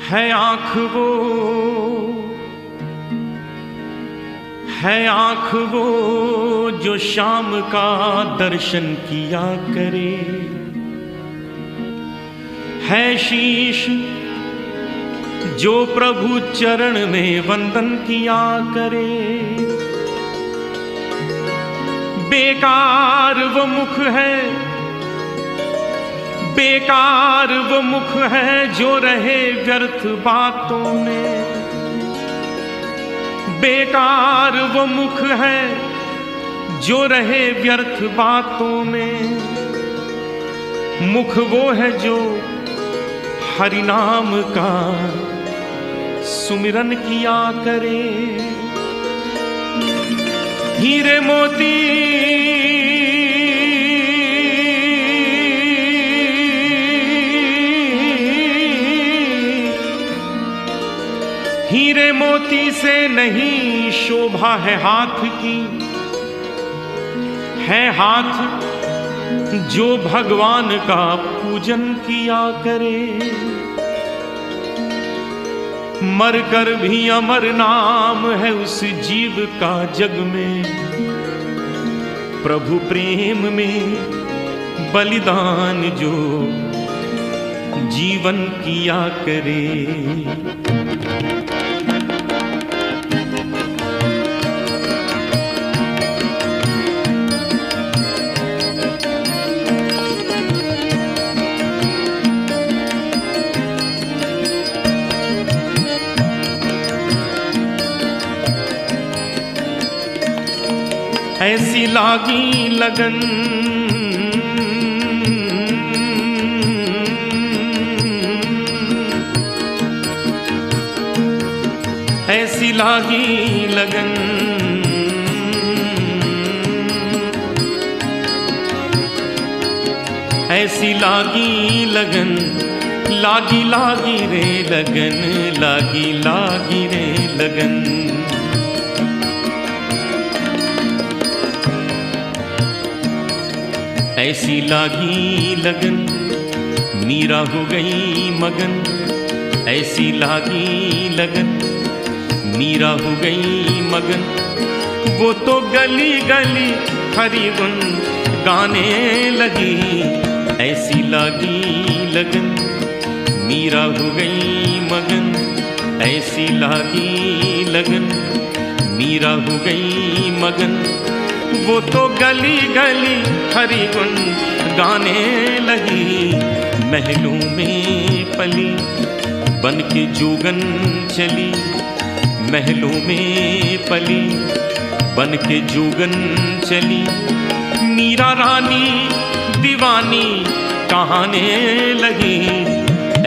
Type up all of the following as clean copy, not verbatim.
है आँख वो जो शाम का दर्शन किया करे, है शीश जो प्रभु चरण में वंदन किया करे। बेकार वो मुख है, बेकार वो मुख है जो रहे व्यर्थ बातों में। बेकार वो मुख है जो रहे व्यर्थ बातों में। मुख वो है जो हरि नाम का सुमिरन किया करे। हीरे मोती हीरे मोती से नहीं शोभा है हाथ की, है हाथ जो भगवान का पूजन किया करे। मर कर भी अमर नाम है उस जीव का जग में, प्रभु प्रेम में बलिदान जो जीवन किया करे। ऐसी लागी लगन ऐसी लागी लगन, ऐसी लागी लगन, लागी लागी रे लगन, लागी लागी रे लगन। ऐसी लागी लगन मीरा हो गई मगन। ऐसी लागी लगन मीरा हो गई मगन। वो तो गली गली हरि गुन गाने लगी। ऐसी लागी लगन मीरा हो गई मगन। ऐसी लागी लगन मीरा हो गई मगन। वो तो गली गली हरि गुन गाने लगी। महलों में पली बन के जोगन चली। महलों में पली बन के जोगन चली। मीरा रानी दीवानी कहाने लगी।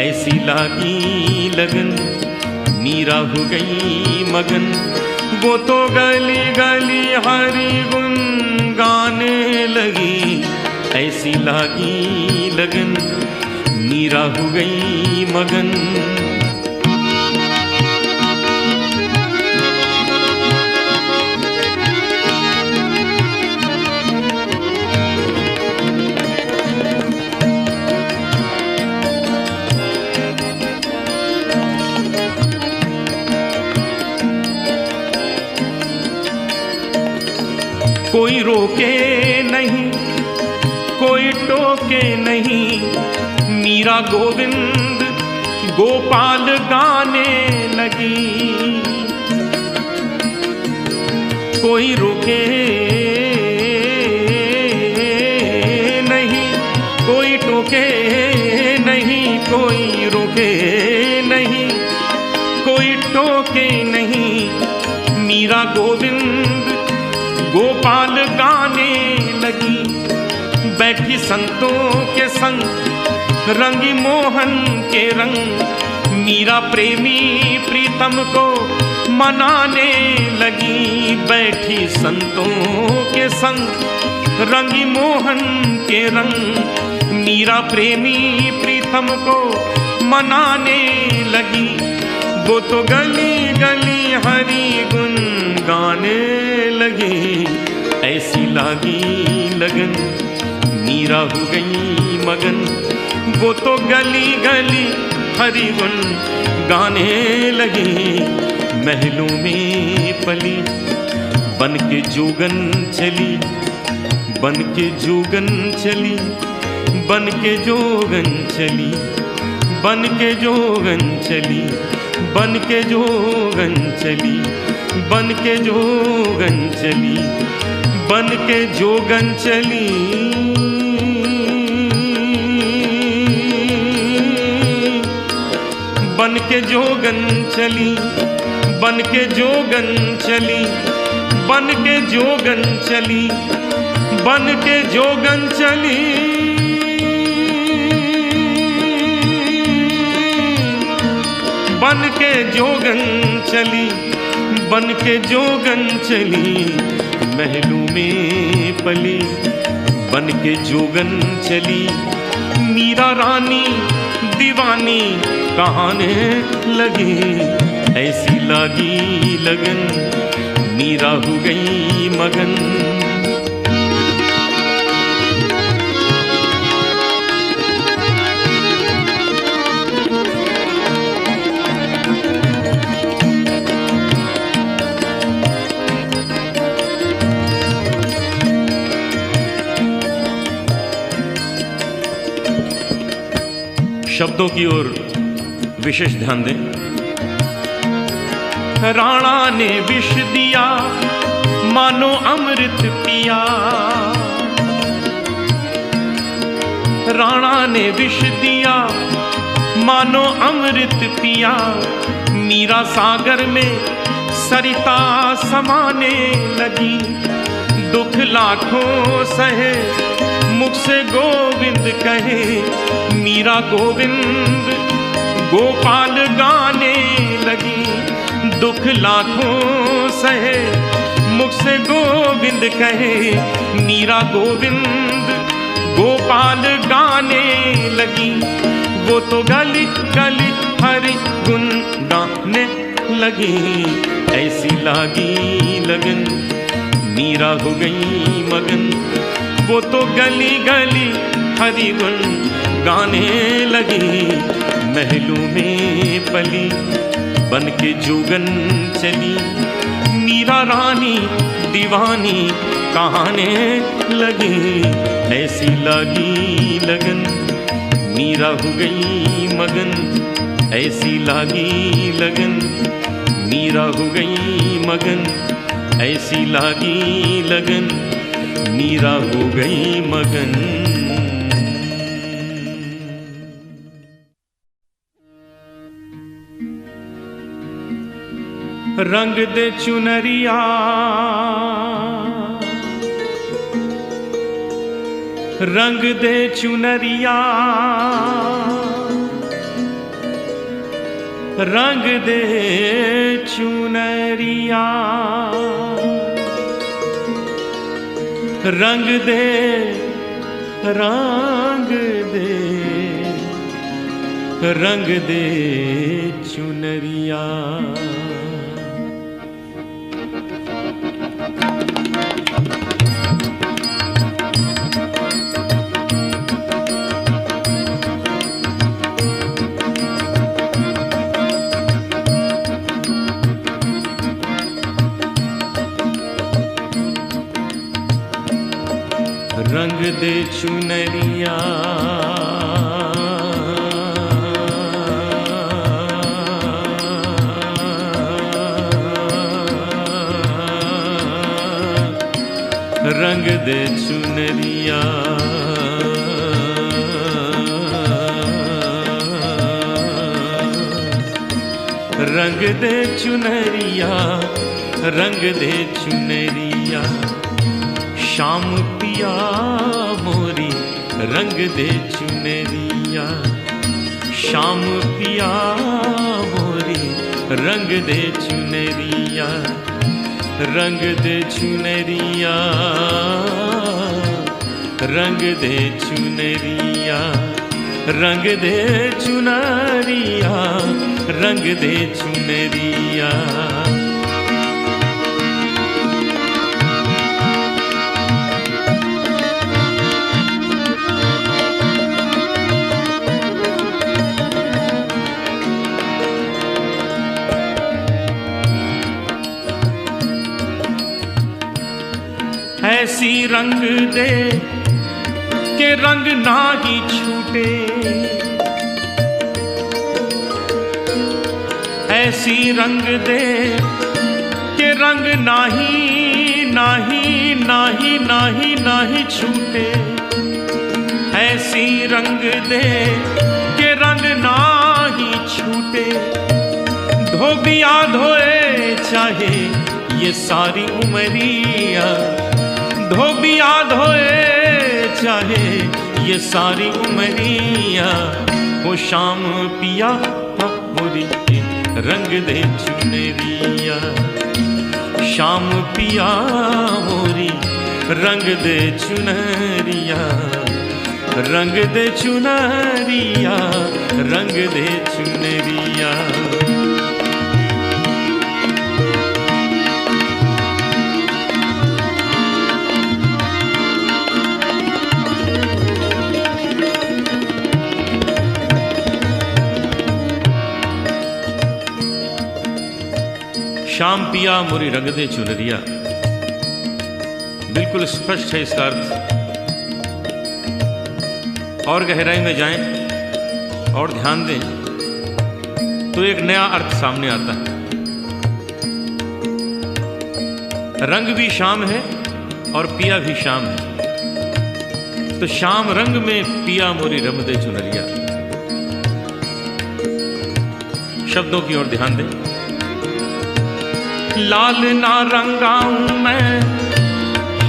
ऐसी लागी लगन मीरा हो गई मगन। वो तो गली गली हरि गुन गाने लगी। ऐसी लागी लगन मीरा हो गई मगन। कोई रोके नहीं, कोई टोके नहीं। मीरा गोविंद गोपाल गाने लगी। कोई रोके नहीं, कोई टोके नहीं, कोई रोके नहीं, कोई टोके नहीं। मीरा गोविंद गोपाल गाने लगी। बैठी संतों के संग रंगी मोहन के रंग। मीरा प्रेमी प्रीतम को मनाने लगी। बैठी संतों के संग रंगी मोहन के रंग। मीरा प्रेमी प्रीतम को मनाने लगी। वो तो गली गली हरि गुन गाने लगी। ऐसी लागी लगन मीरा हो गई मगन। वो तो गली गली हरि गुण गाने लगी। महलों में पली बन के जोगन चली, बन के जोगन चली, बन के जोगन चली, बन के जोगन चली, बन के जोगन चली, बन के जोगन चली, बन के जोगन चली। बन के जोगन चली, बन के जोगन चली, बन के जोगन चली, बन के जोगन चली। बन के जोगन चली, बन के जोगन चली। महलों में पली बन के जोगन चली। मीरा रानी दीवानी कहाने लगी, ऐसी लगी लगन मीरा हो गई मगन। शब्दों की ओर विशेष ध्यान दें। राणा ने विष दिया मानो अमृत पिया, राणा ने विष दिया मानो अमृत पिया। मीरा सागर में सरिता समाने लगी, दुख लाखों सहे मुख से गोविंद कहे। मीरा गोविंद गोपाल गाने लगी, दुख लाखों सहे मुख से गोविंद कहे। मीरा गोविंद गोपाल गाने लगी, वो तो गली गली हरि गुण गाने लगी। ऐसी लागी लगन मीरा हो गई मगन, वो तो गली गली हरि गुण गाने लगी। महलों में पली बन के जोगन चली, मीरा रानी दीवानी कहाने लगी। ऐसी लागी लगन मीरा हो गई मगन, ऐसी लागी लगन मीरा हो गई मगन, ऐसी लागी लगन मीरा हो गई मगन। रंग दे चुनरिया रंग दे चुनरिया, रंग दे चुनरिया, रंग दे रंग दे रंग दे चुनरिया। रंग दे चुनरिया, रंग दे चुनरिया, रंग दे चुनरिया, रंग दे चुनरिया। शाम पिया मोरी रंग दे चुनरिया, शाम पिया मोरी रंग दे चुनरिया, रंग दे चुनरिया, रंग दे चुनरिया, रंग दे चुनरिया, रंग दे चुनरिया। ऐसी रंग दे के रंग ना ही छूटे, ऐसी रंग दे के रंग नाही नाही नाही नाही नाही छूटे, ऐसी रंग दे के रंग नाही छूटे। धोबिया धोए चाहे ये सारी उमरिया, धोबिया धोए चाहे ये सारी उमरिया, वो शाम पिया मोरी रंग दे चुनरिया, शाम पिया मोरी रंग दे चुनरिया, रंग दे चुनरिया, रंग दे चुनरिया। शाम पिया मोरी रंग दे चुनरिया, बिल्कुल स्पष्ट है इसका अर्थ। और गहराई में जाएं और ध्यान दें तो एक नया अर्थ सामने आता है। रंग भी शाम है और पिया भी शाम है, तो शाम रंग में पिया मोरी रंग दे चुनरिया। शब्दों की ओर ध्यान दें। लाल ना रंगाऊं मैं,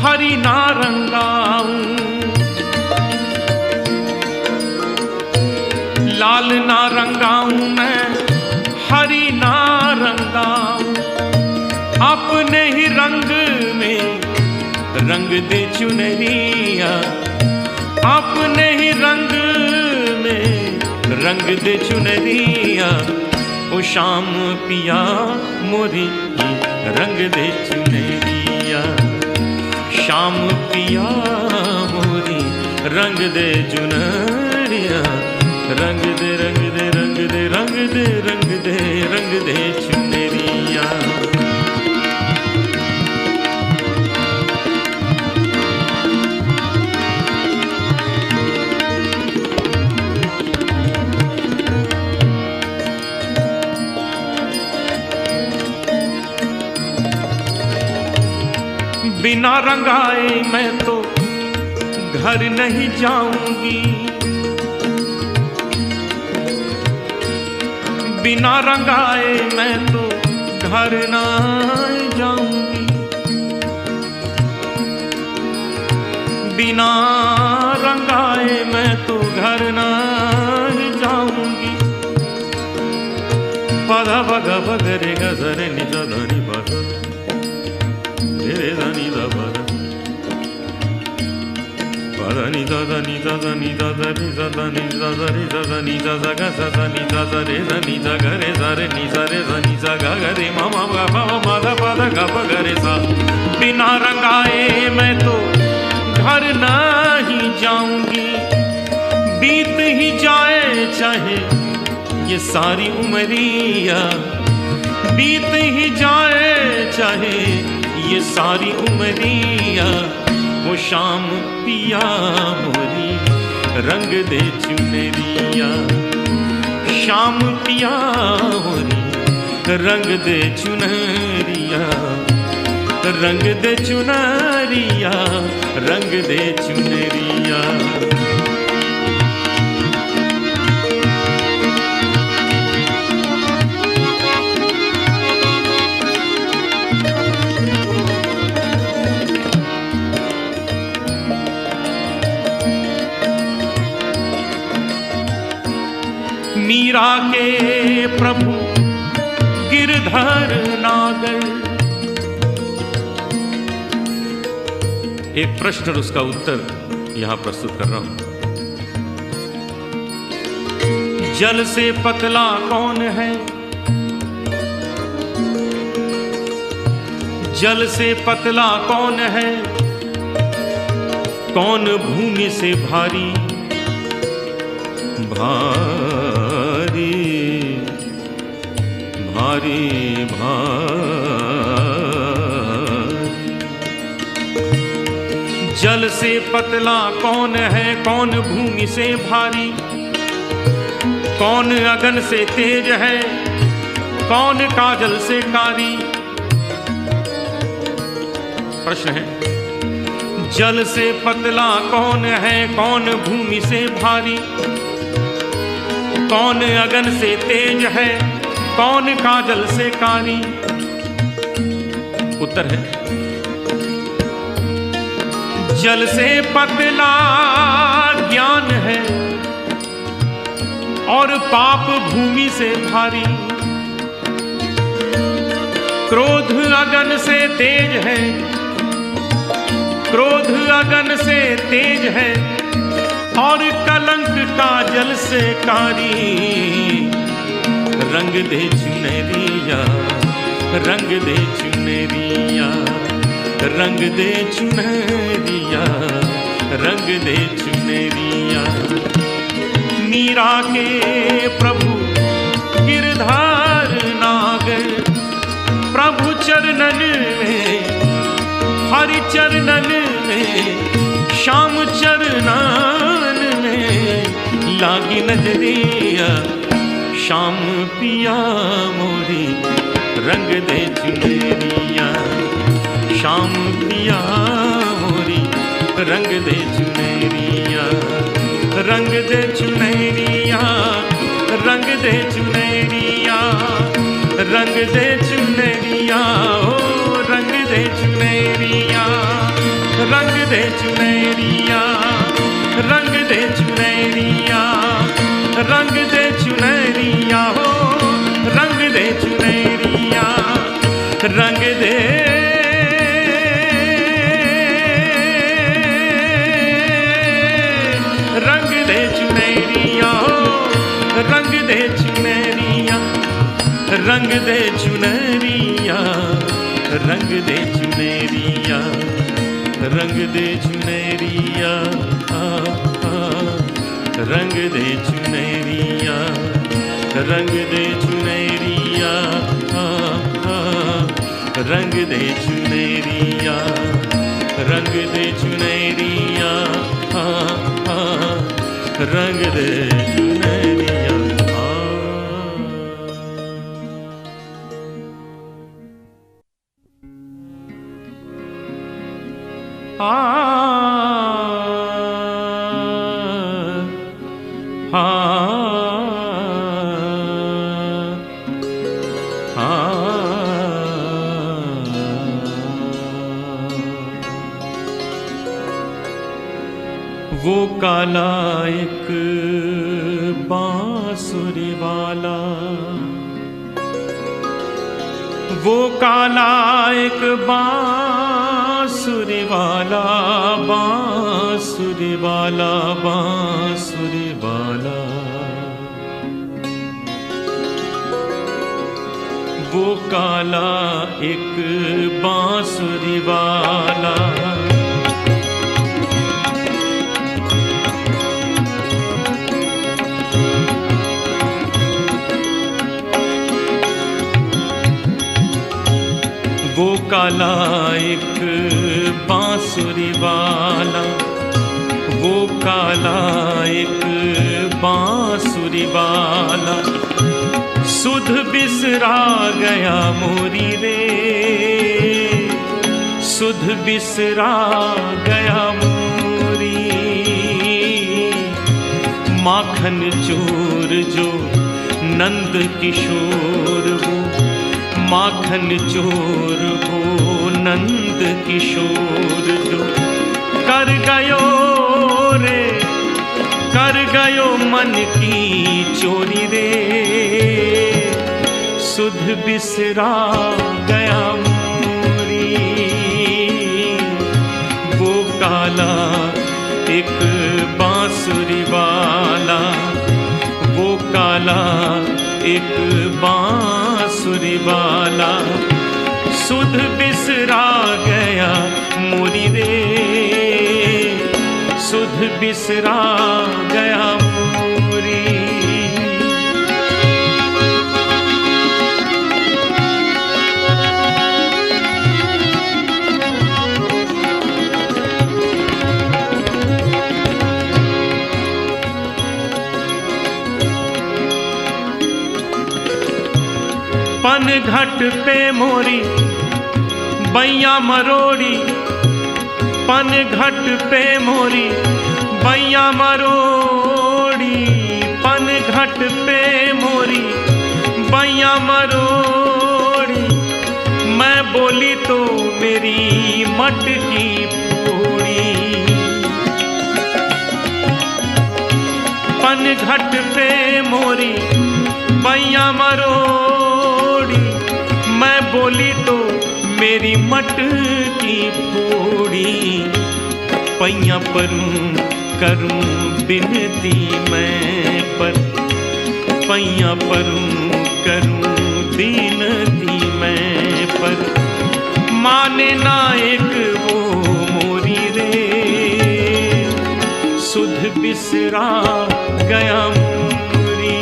हरी ना रंगाऊं, लाल ना रंगाऊं मैं, हरी ना रंगाऊं, अपने ही रंग में रंग दे चुनरिया, अपने ही रंग में रंग दे चुनरिया, ओ शाम पिया मोरी रंग दे चुनरिया, शाम पिया मोरी रंग दे चुनरिया, रंग दे रंग दे रंग दे रंग दे रंग दे रंग दे चुनरिया। बिना रंगाए मैं तो घर नहीं जाऊंगी, बिना रंगाए मैं तो घर ना जाऊंगी, बिना रंगाए मैं तो घर ना जाऊंगी। पधा भगा भगरे गजरे निजा धनी भगा रे धनी दा भगा पधा नि दा धनी दा धनी दा धनी दा धनी दा धनी दा धनी दा गा सा धनी दा दा रे धनी दा गा रे दा रे नि सा रे धनी सा गा गा रे मा मा गा पा मा धा पा धा गा पा गा रे सा। बिना रंगाए मैं तो घर नहीं जाऊंगी, बीत ही जाए चाहे ये सारी उमरिया, बीत ही जाए चाहे ये सारी उमरिया, वो शाम पिया मोरी रंग दे चुनरिया, शाम पिया मोरी रंग दे चुनरिया, रंग दे चुनरिया, रंग दे चुनरिया। मीरा के प्रभु गिरधर नागर, एक प्रश्न और उसका उत्तर यहां प्रस्तुत कर रहा हूं। जल से पतला कौन है, जल से पतला कौन है, कौन भूमि से भारी भारी भारी भारी। से पतला कौन है, कौन भूमि से भारी, कौन अगन से तेज है, कौन काजल से कारी। प्रश्न है, जल से पतला कौन है, कौन भूमि से भारी, कौन अगन से तेज है, कौन काजल से कारी। उत्तर है, जल से पतला ज्ञान है और पाप भूमि से भारी, क्रोध अगन से तेज है, क्रोध अगन से तेज है और कलंक काजल से कारी। रंग दे चुनरिया, रंग दे चुनरिया, रंग दे चुनरिया, रंग दे चुनरिया। मीरा के प्रभु गिरधार नागर, प्रभु चरणन में, हरि चरणन में, श्याम चरणन में लागी नजरिया। श्याम पिया मोरी रंग दे चुनरिया, श्याम पिया मोरी रंग दे चुनरिया, रंग दे चुनरिया, रंग दे चुनरिया, रंग दे चुनरिया, ओ रंग दे चुनरिया, रंग दे चुनरिया, रंग दे चुनरिया, रंग दे चुनरिया, हो रंग दे चुनरिया, रंग दे रंग दे चुनरिया, हो रंग दे चुनरिया, रंग दे चुनरिया, रंग दे चुनरिया, रंग दे चुनरिया, रंग दे चुनरिया, रंग दे चुनरिया, रंग दे चुनरिया, रंग दे चुनरिया, रंग दे चुनरिया। वो काला एक बांसुरी वाला, वो काला एक बांसुरी वाला, बांसुरी वाला, बांसुरी वाला। वो काला एक बांसुरी वाला, वो काला एक बांसुरी वाला, वो काला एक बांसुरी वाला। सुध बिसरा गया मोरी रे, सुध बिसरा गया मोरी। माखन चोर जो नंद किशोर वो, माखन चोर वो नंद किशोर जो। कर गयो रे, कर गयो मन की चोरी रे। सुध बिसरा गया मोरी, वो काला एक बांसुरी वाला, वो काला एक बांसुरी वाला। सुध बिसरा गया मोरी रे, सुध बिसरा गया मोरी। पन घट पे मोरी बैया मरोड़ी, पन घट पे मोरी बैया मरोड़ी, पन घट पे मोरी बैया मरोड़ी। मैं बोली तो मेरी मटकी फोड़ी, पन घट पे मोरी बैया मरोड़ी। मैं बोली तो मेरी मटकी फोड़ी। पैया परूं करूं बिनती मैं पर, पैया परूं करूं बिनती मैं पर। माने ना एक वो मोरी रे, सुध बिसरा गया मोरी।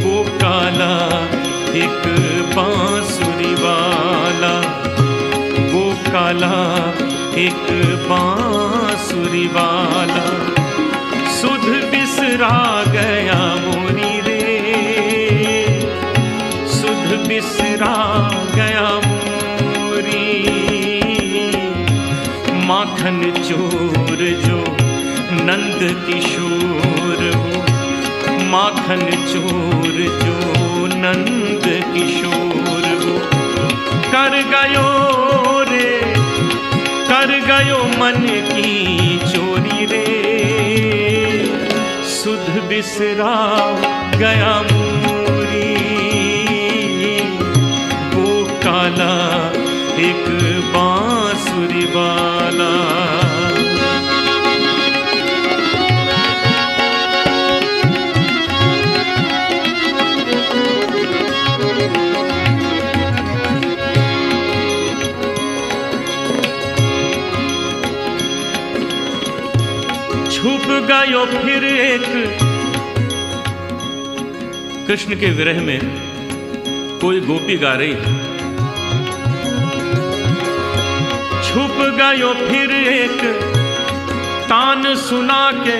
वो काला एक बांसुरी वाला, वो काला एक बांसुरी वाला। सुध बिसरा गया मोरी रे, सुध बिसरा गया मोरी। माखन चोर जो नंद किशोर हो, माखन चोर जो नंद किशोर हो। कर गयो रे, कर गयो मन की चोरी रे। सुध बिसरा गया मोरी, वो काला एक बांसुरी वाला। छुप गयो फिर एक, कृष्ण के विरह में कोई गोपी गा रही है। छुप गयो फिर एक तान सुना के,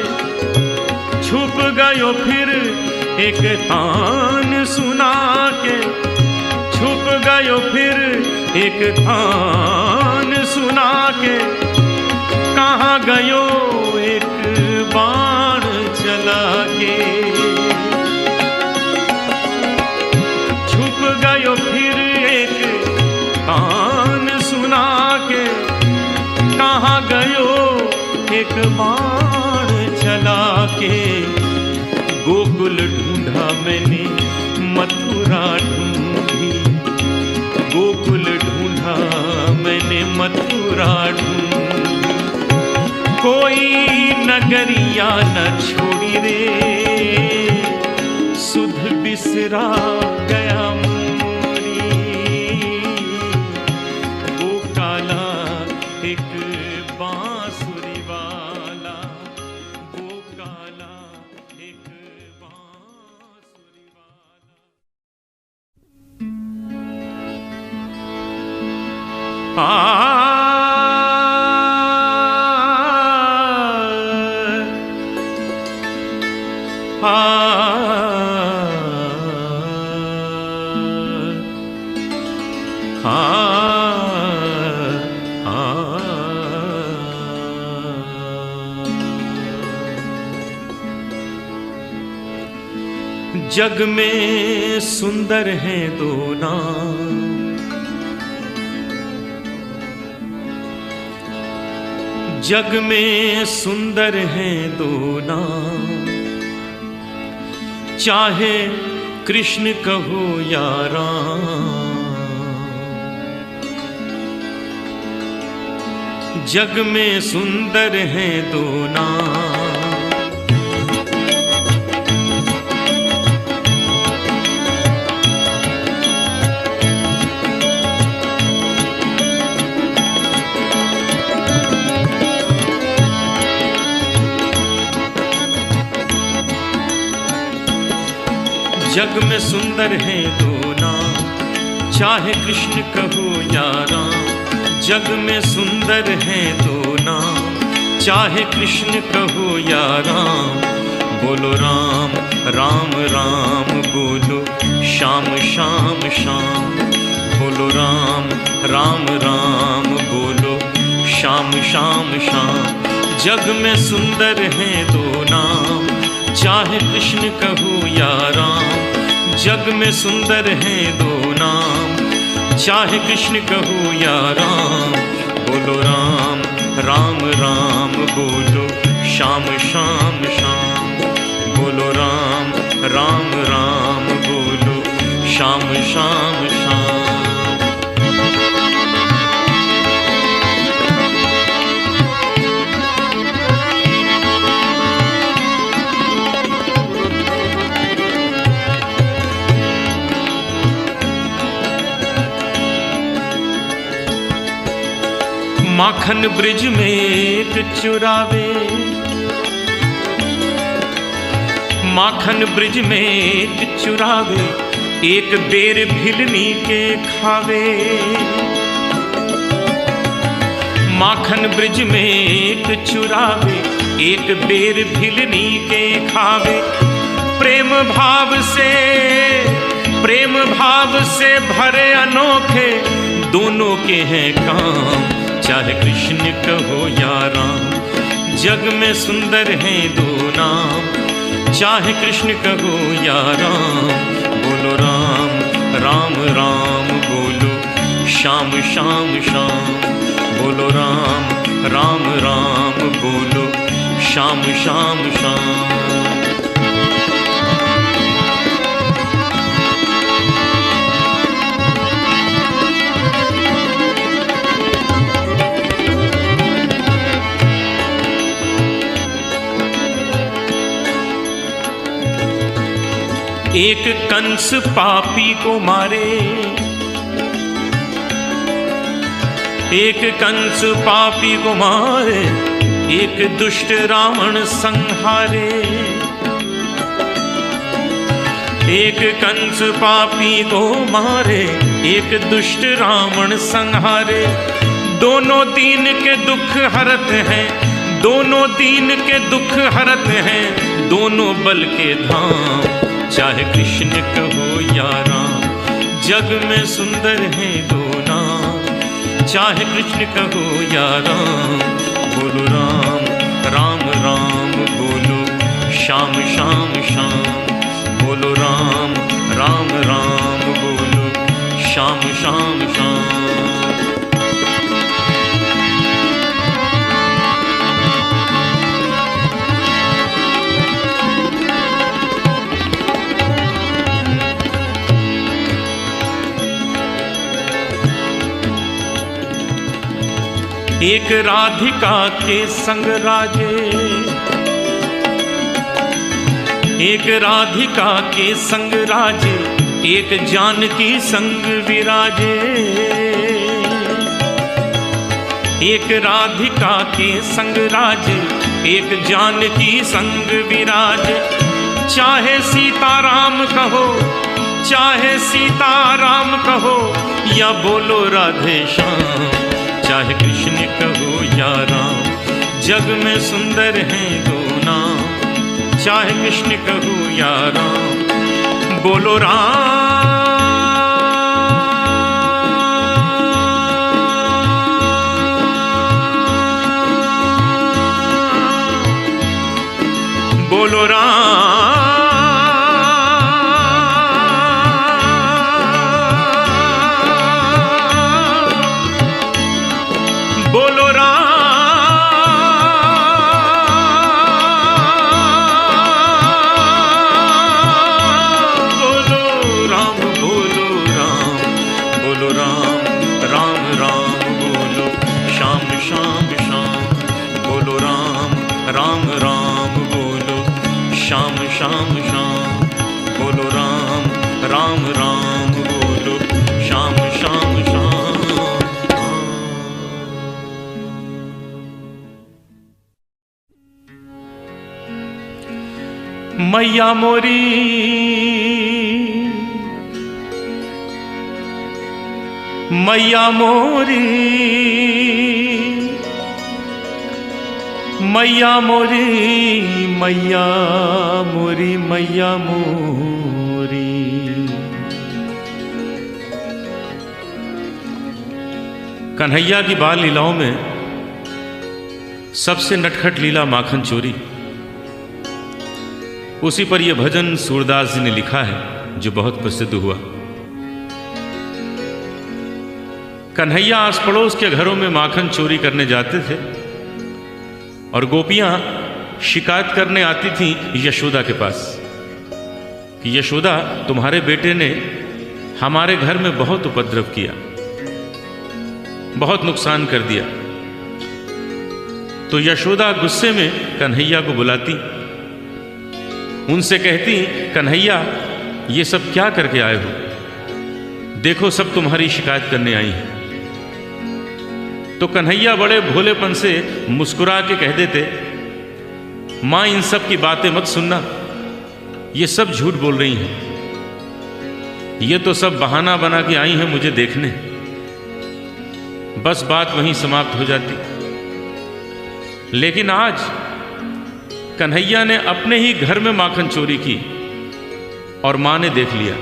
छुप गयो फिर एक तान सुना के। छुप गयो फिर एक तान सुना के। कहाँ गयो एक बाण चला के। छुप गयो फिर एक तान सुना के। कहाँ गयो एक बाण चला के। गोकुल ढूंढा मैंने मथुरा ढूंढी, गोकुल ढूंढा मैंने मथुरा ढूंढी। कोई नगरिया न छोड़ी रे, सुध बिसरा गया मोरी। वो काला एक बांसुरी वाला, वो काला एक बांसुरी वाला। जग में सुंदर हैं दो नाम, जग में सुंदर हैं दो नाम। चाहे कृष्ण कहो या राम, जग में सुंदर हैं दो नाम। जग में सुंदर हैं दो नाम, चाहे कृष्ण कहो या राम। जग में सुंदर हैं दो नाम, चाहे कृष्ण कहो या राम। बोलो राम राम राम, बोलो श्याम श्याम श्याम। बोलो राम राम राम बोलो श्याम श्याम श्याम। जग में सुंदर हैं दो नाम, चाहे कृष्ण कहूँ या राम। जग में सुंदर हैं दो नाम, चाहे कृष्ण कहूँ या राम। बोलो राम राम राम बोलो श्याम श्याम श्याम। बोलो राम राम राम बोलो श्याम श्याम श्याम। माखन ब्रिज में एक चुरावे, माखन ब्रिज में एक चुरावे, एक बेर भिलनी के खावे। माखन ब्रिज में एक चुरावे, एक बेर भिलनी के खावे। प्रेम भाव से भरे अनोखे दोनों के हैं काम, चाहे कृष्ण कहो या राम। जग में सुंदर हैं दो नाम, चाहे कृष्ण कहो या राम। बोलो राम राम राम बोलो श्याम श्याम श्याम। बोलो राम राम राम बोलो श्याम श्याम श्याम। एक कंस पापी को मारे, एक कंस पापी को मारे, एक दुष्ट रावण संहारे। एक कंस पापी को मारे, एक दुष्ट रावण संहारे। दोनों दीन के दुख हरत हैं, दोनों दीन के दुख हरत हैं, दोनों बल के धाम, चाहे कृष्ण कहो या राम। जग में सुंदर हैं दो नाम, चाहे कृष्ण कहो या राम। बोलो राम राम राम बोलो श्याम श्याम श्याम। बोलो राम राम राम बोलो श्याम श्याम श्याम। एक राधिका के संग राजे, एक राधिका के संग राजे, एक जानकी संग विराजे। एक राधिका के संग राजे, एक जानकी संग विराजे। चाहे सीताराम कहो, चाहे सीताराम कहो, या बोलो राधे श्याम। चाहे कृष्ण कहो या राम, जग में सुंदर हैं दो नाम, चाहे कृष्ण कहो या राम। बोलो राम बोलो राम बोलो राम बोलो राम बोलो राम बोलो राम राम राम बोलो श्याम श्याम श्याम। बोलो राम राम राम बोलो श्याम श्याम श्याम। बोलो राम राम राम बोलो श्याम श्याम श्याम। मैया मोरी मैया मोरी मैया मोरी मैया मोरी मैया मोरी। कन्हैया की बाल लीलाओं में सबसे नटखट लीला माखन चोरी। उसी पर यह भजन सूरदास जी ने लिखा है जो बहुत प्रसिद्ध हुआ। कन्हैया आस पड़ोस के घरों में माखन चोरी करने जाते थे और गोपियां शिकायत करने आती थीं यशोदा के पास कि यशोदा, तुम्हारे बेटे ने हमारे घर में बहुत उपद्रव किया, बहुत नुकसान कर दिया। तो यशोदा गुस्से में कन्हैया को बुलाती, उनसे कहती, कन्हैया ये सब क्या करके आए हो? देखो सब तुम्हारी शिकायत करने आई हैं। तो कन्हैया बड़े भोलेपन से मुस्कुरा के कह देते, मां इन सब की बातें मत सुनना, ये सब झूठ बोल रही हैं, ये तो सब बहाना बना के आई हैं मुझे देखने। बस बात वहीं समाप्त हो जाती। लेकिन आज कन्हैया ने अपने ही घर में माखन चोरी की और मां ने देख लिया।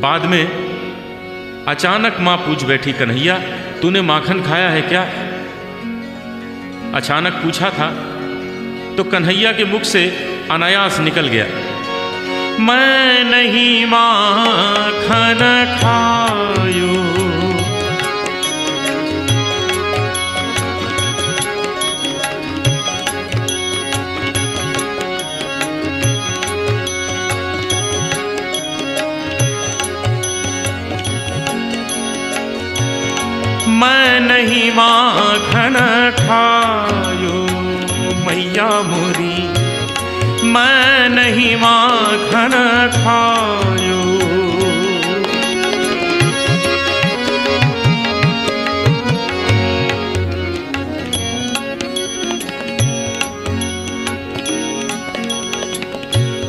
बाद में अचानक मां पूछ बैठी, कन्हैया तूने माखन खाया है क्या? अचानक पूछा था तो कन्हैया के मुख से अनायास निकल गया, मैं नहीं माखन खायो। मैं नहीं माखन खायो मैया मोरी, मैं नहीं माखन खायो।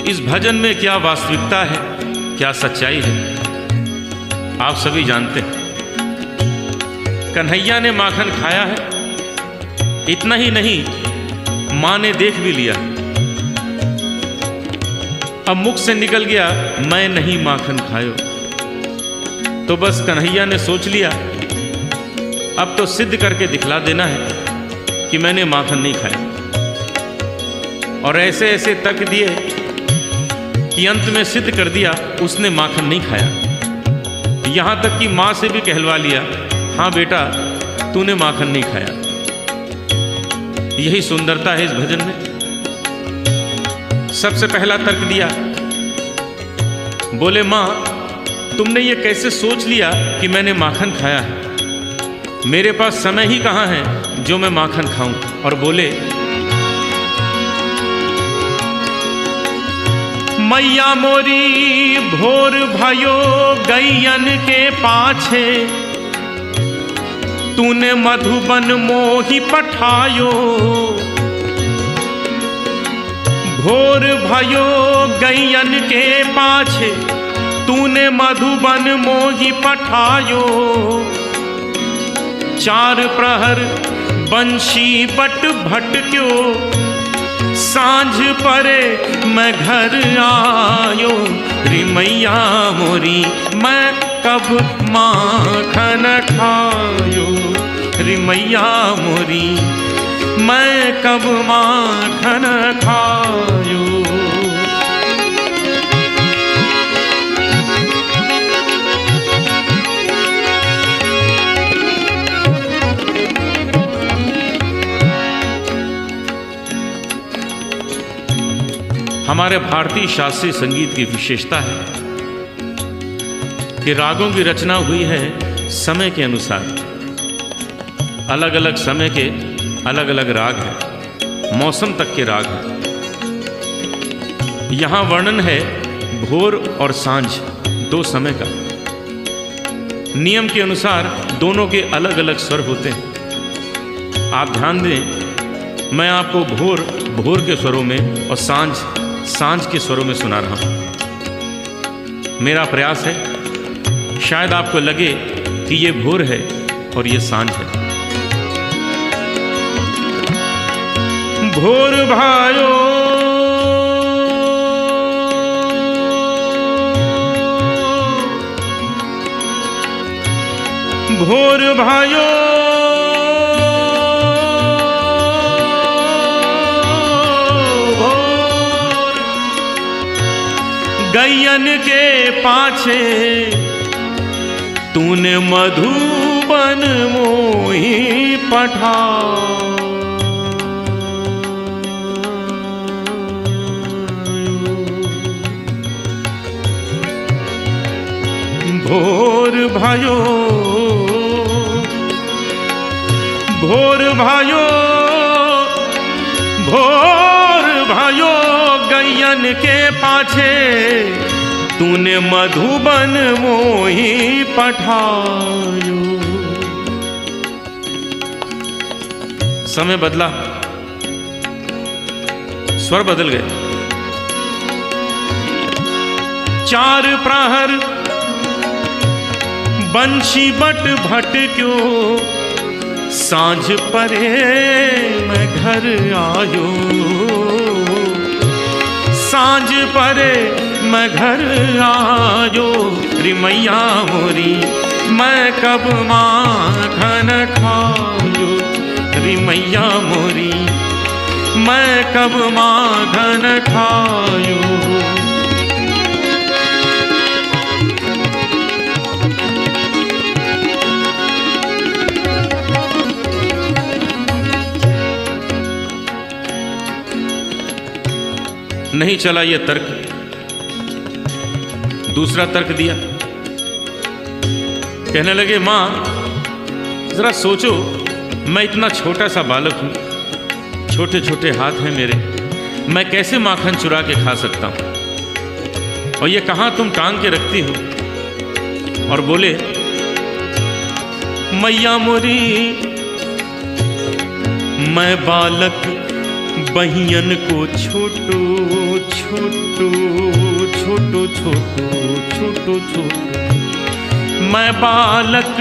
इस भजन में क्या वास्तविकता है, क्या सच्चाई है, आप सभी जानते हैं। कन्हैया ने माखन खाया है, इतना ही नहीं मां ने देख भी लिया। अब मुख से निकल गया, मैं नहीं माखन खायो। तो बस कन्हैया ने सोच लिया, अब तो सिद्ध करके दिखला देना है कि मैंने माखन नहीं खाया। और ऐसे ऐसे तर्क दिए कि अंत में सिद्ध कर दिया उसने माखन नहीं खाया। यहां तक कि मां से भी कहलवा लिया, हाँ बेटा तूने माखन नहीं खाया। यही सुंदरता है इस भजन में। सबसे पहला तर्क दिया, बोले मां तुमने ये कैसे सोच लिया कि मैंने माखन खाया है? मेरे पास समय ही कहाँ है जो मैं माखन खाऊं। और बोले, मैया मोरी भोर भयो गैयन के पाछे, तूने मधुबन मोही पठायो। भोर भयो गैयन के पाछे, तूने मधुबन मोही पठायो। चार प्रहर बंशी बट भटक्यो, सांझ परे मैं घर आयो। रे मैया मोरी मैं कब माखन खायो, रे मैया मोरी मैं कब माखन खायो। हमारे भारतीय शास्त्रीय संगीत की विशेषता है कि रागों की रचना हुई है समय के अनुसार। अलग अलग समय के अलग अलग राग हैं, मौसम तक के राग हैं। यहाँ वर्णन है भोर और सांझ दो समय का। नियम के अनुसार दोनों के अलग अलग स्वर होते हैं। आप ध्यान दें, मैं आपको भोर भोर के स्वरों में और सांझ सांझ के स्वरों में सुना रहा हूं। मेरा प्रयास है शायद आपको लगे कि ये भोर है और ये सांझ है। भोर भायो भोर भायो भोर, गैयन के पाछे तूने मधुबन मोही पठा। भोर भायो भोर भायो भोर भायो, गैयन के पाछे तूने मधुबन मोही पठायो। समय बदला, स्वर बदल गए। चार प्रहर बंशी बट भट क्यों, सांझ परे मैं घर आयो। सांझ परे मैं घर आयो, रे मैया मोरी मैं कब माखन खायो। रे मैया मोरी मैं कब माखन खायो। नहीं चला ये तर्क, दूसरा तर्क दिया। कहने लगे मां जरा सोचो, मैं इतना छोटा सा बालक हूं, छोटे छोटे हाथ हैं मेरे, मैं कैसे माखन चुरा के खा सकता हूं। और ये कहां तुम टांग के रखती हो। और बोले मैया मोरी मैं बालक बहियन को छोटो छोटो छोटो छोटो छोटो छोटो, मैं बालक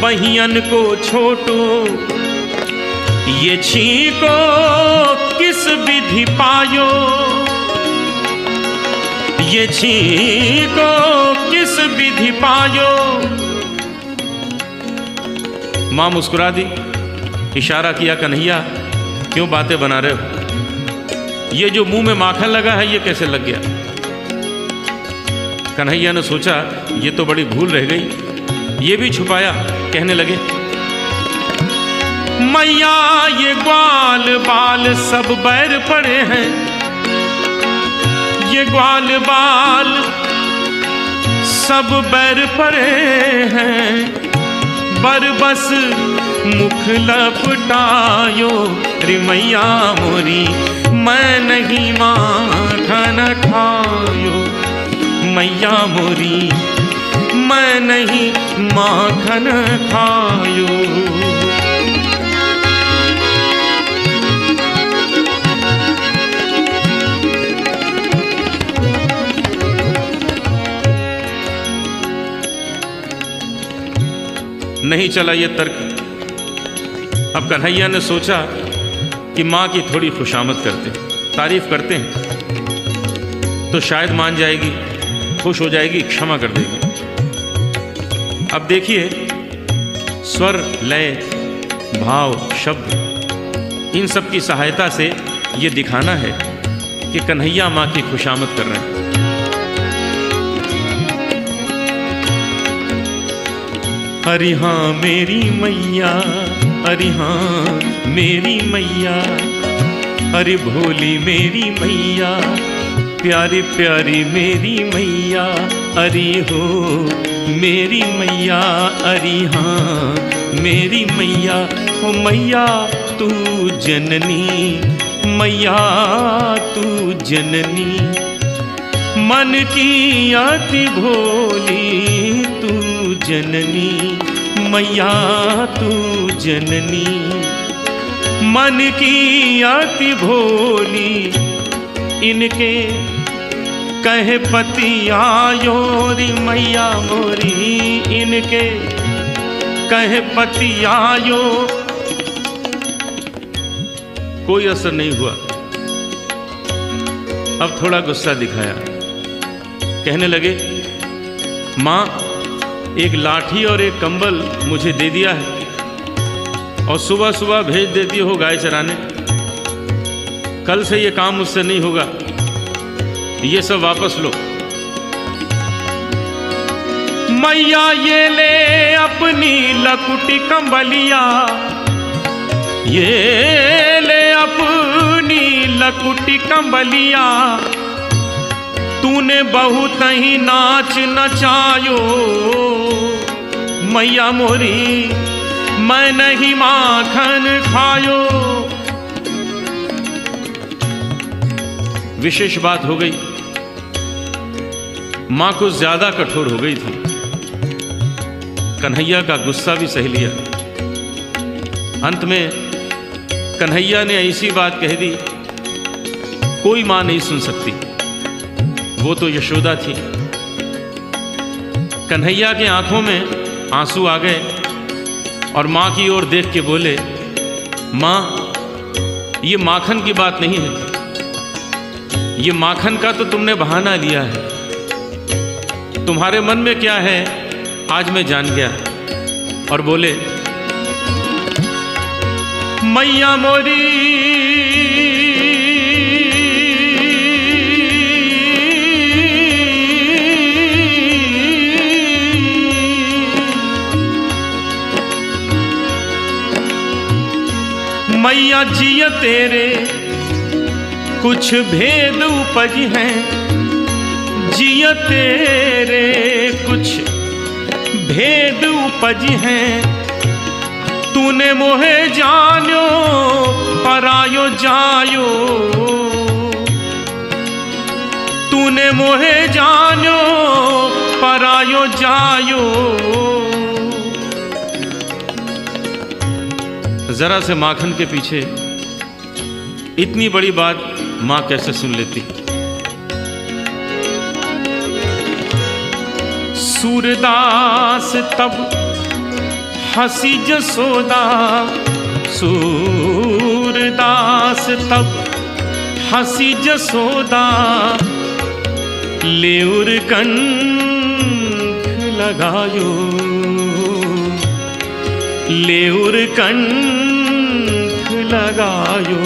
बहियन को छोटो, ये छीको किस विधि पायो। ये छीको किस विधि पायो। मां मुस्कुरा दी, इशारा किया कन्हैया क्यों बातें बना रहे हो, ये जो मुंह में माखन लगा है ये कैसे लग गया। कन्हैया ने सोचा ये तो बड़ी भूल रह गई, ये भी छुपाया। कहने लगे मैया ये ग्वाल बाल सब बैर पड़े हैं। ये ग्वाल बाल सब बैर पड़े हैं, बरबस मुख लपटायो। रे मैया मोरी मैं नहीं माखन खायो। मैया मोरी मैं नहीं माखन खायो। नहीं चला ये तर्क। अब कन्हैया ने सोचा कि माँ की थोड़ी खुशामद करते, तारीफ करते हैं तो शायद मान जाएगी, खुश हो जाएगी, क्षमा कर देगी। अब देखिए स्वर, लय, भाव, शब्द, इन सब की सहायता से ये दिखाना है कि कन्हैया माँ की खुशामद कर रहे हैं। अरे हाँ मेरी मैया, अरे हाँ मेरी मैया, अरे भोली मेरी मैया, प्यारी प्यारी मेरी मैया, अरे हो मेरी मैया, अरे हाँ मेरी मैया। हो मैया तू जननी, मैया तू जननी, मन की अति भोली तू जननी, मैया तू जननी, मन की अति भोली। इनके कहे पति आयो रे मैया मोरी, इनके कहे पति आयो। कोई असर नहीं हुआ। अब थोड़ा गुस्सा दिखाया, कहने लगे माँ एक लाठी और एक कंबल मुझे दे दिया है और सुबह सुबह भेज देती हो गाय चराने। कल से ये काम मुझसे नहीं होगा, ये सब वापस लो। मैया ये ले अपनी लकुटी कंबलिया, ये ले अपनी लकुटी कंबलिया, तूने बहुत ही नाच नचायो मैया मोरी, मैं नहीं माखन खायो। विशेष बात हो गई, मां कुछ ज्यादा कठोर हो गई थी। कन्हैया का गुस्सा भी सह लिया। अंत में कन्हैया ने ऐसी बात कह दी, कोई मां नहीं सुन सकती, वो तो यशोदा थी। कन्हैया के आंखों में आंसू आ गए और मां की ओर देख के बोले, मां ये माखन की बात नहीं है, ये माखन का तो तुमने बहाना लिया है। तुम्हारे मन में क्या है आज मैं जान गया। और बोले, मैया मोरी मैया जिया तेरे कुछ भेद उपज हैं, जिया तेरे कुछ भेद उपज हैं, तूने मोहे जानो परायो जायो, तूने मोहे जानो परायो जायो। जरा से माखन के पीछे इतनी बड़ी बात मां कैसे सुन लेती। सूरदास तब हंसी जसोदा, सूरदास तब हंसी जसोदा, लेउर कंठ लगायो, लेउर कंठ लगायो,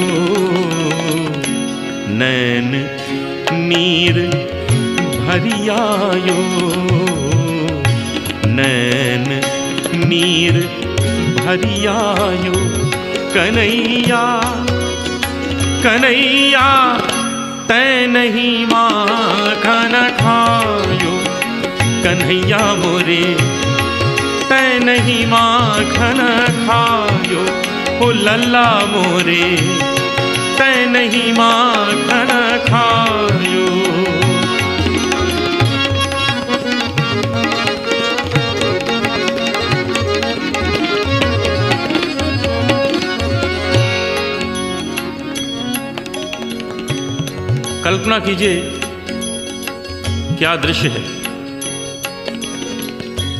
नैन नीर भरियायो, नैन नीर भरियायो। कन्हैया कन्हैया तै नहीं माखन खायो, कन्हैया मोरे तै नहीं माखन खायो, ओ लल्ला मोरे तै नहीं माखन खायो। कल्पना कीजिए क्या दृश्य है।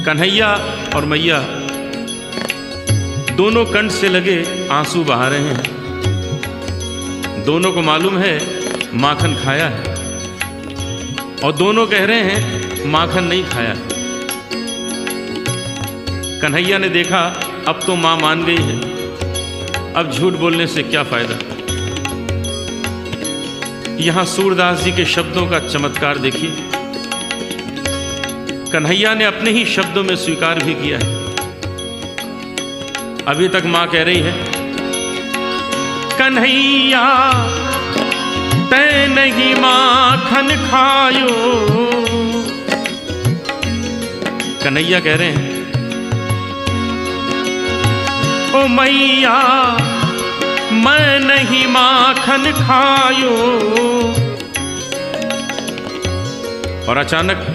कन्हैया और मैया दोनों कंठ से लगे आंसू बहा रहे हैं। दोनों को मालूम है माखन खाया है और दोनों कह रहे हैं माखन नहीं खाया। कन्हैया ने देखा अब तो मां मान गई है, अब झूठ बोलने से क्या फायदा। यहां सूरदास जी के शब्दों का चमत्कार देखिए। कन्हैया ने अपने ही शब्दों में स्वीकार भी किया है। अभी तक मां कह रही है, कन्हैया तै नहीं माखन खायो। कन्हैया कह रहे हैं, ओ मैया मैं नहीं माखन खायो। और अचानक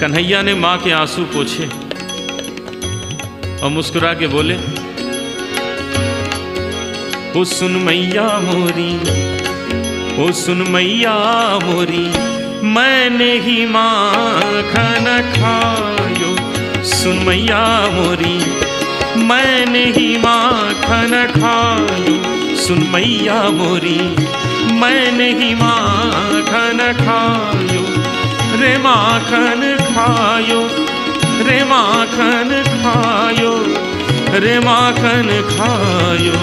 कन्हैया ने मां के आंसू पोंछे और मुस्कुरा के बोले, ओ सुन मैया मोरी, ओ सुन मैया मोरी, मैंने ही माखन खायो। सुन मैया मोरी मैंने ही माखन खायो। सुन मैया मोरी मैंने ही माखन खायो। रे माखन खायो रे माखन खायो रे माखन खायो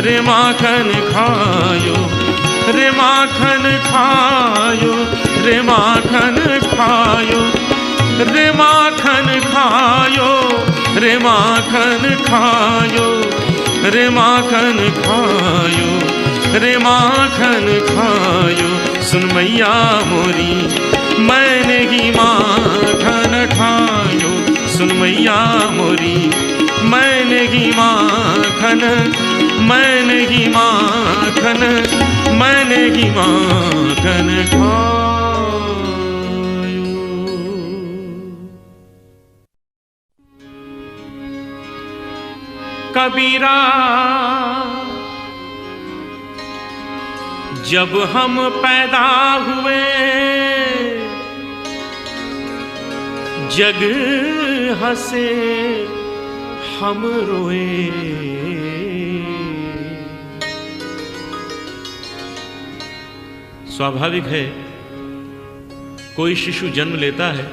रे माखन खायो रे माखन खायो रे माखन खायो रे माखन खायो रे माखन खायो रे माखन खायो रे माखन खायो। सुन मैया मोरी मैंने ही माखन खायो, सुन मैया मोरी मैंने ही माखन, मैंने ही माखन, मैंने ही माखन खायो। कबीरा जब हम पैदा हुए जग हंसे हम रोए, स्वाभाविक है कोई शिशु जन्म लेता है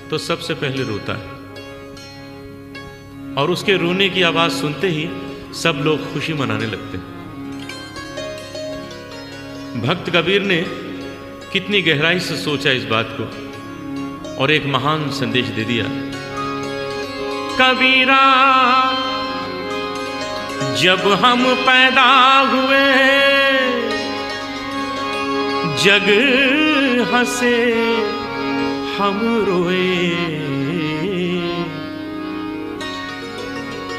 तो सबसे पहले रोता है और उसके रोने की आवाज सुनते ही सब लोग खुशी मनाने लगते हैं। भक्त कबीर ने कितनी गहराई से सोचा इस बात को और एक महान संदेश दे दिया। कबीरा जब हम पैदा हुए जग हंसे हम रोए,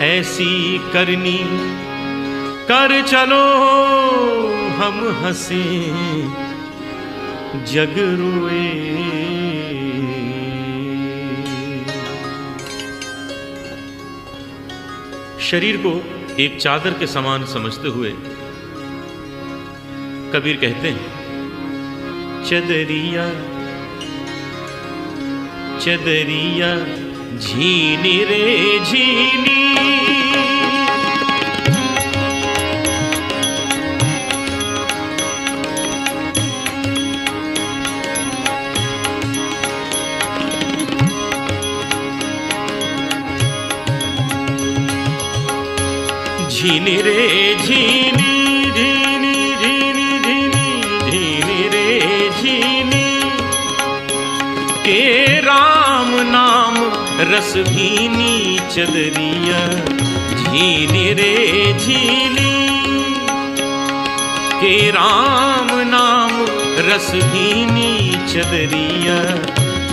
ऐसी करनी कर चलो हम हंसे जग रोए। शरीर को एक चादर के समान समझते हुए कबीर कहते हैं, चदरिया चदरिया झीनी रे झीनी, झीनी रे झीनी झीनी झीनी झीनी झीनी रे झीनी, के राम नाम रस भीनी चदरिया झीनी रे झीनी, के राम नाम रस भीनी चदरिया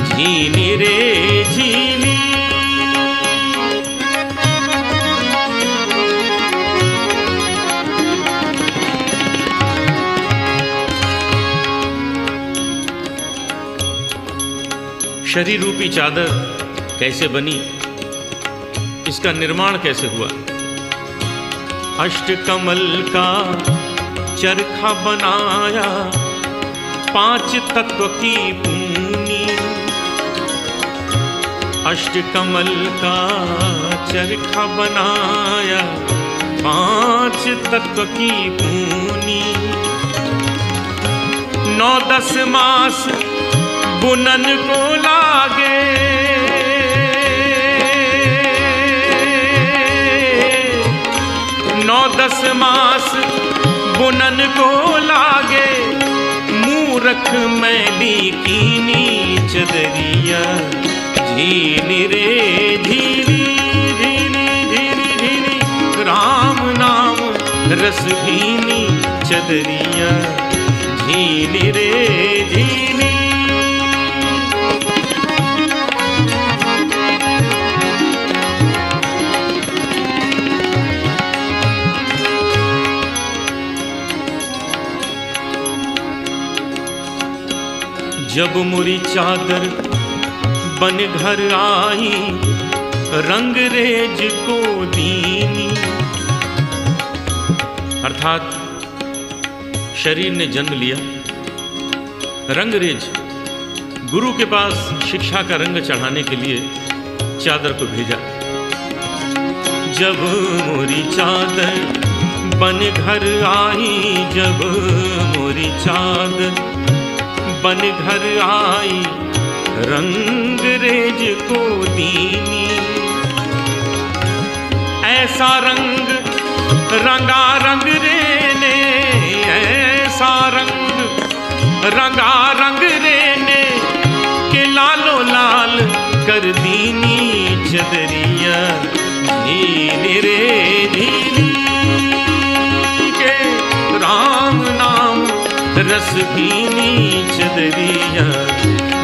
झीनी रे झीनी। शरीर रूपी चादर कैसे बनी, इसका निर्माण कैसे हुआ? अष्टकमल का चरखा बनाया 5 तत्व की पूनी, अष्टकमल का चरखा बनाया 5 तत्व की पूनी, 9-10 मास बुनन को लागे, 9-10 मास बुनन को लागे, मूरख मैली कीनी चदरिया झीनी रे झीनी झीनी झीनी झीनी, राम नाम रस भीनी चदरिया झीनी रे झीनी। जब मुरी चादर बन घर आई रंग रेज को दीनी, अर्थात शरीर ने जन्म लिया, रंगरेज गुरु के पास शिक्षा का रंग चढ़ाने के लिए चादर को भेजा। जब मोरी चादर बन घर आई, जब मोरी चादर बन घर आई रंग रेज को दीनी। ऐसा रंग रंगा रंग रे ने, ऐसा रंग रंगा रंग रे ने के लालो लाल कर दीनी चदरिया झीली रे झीली के राम नाम रस भीनी चदरिया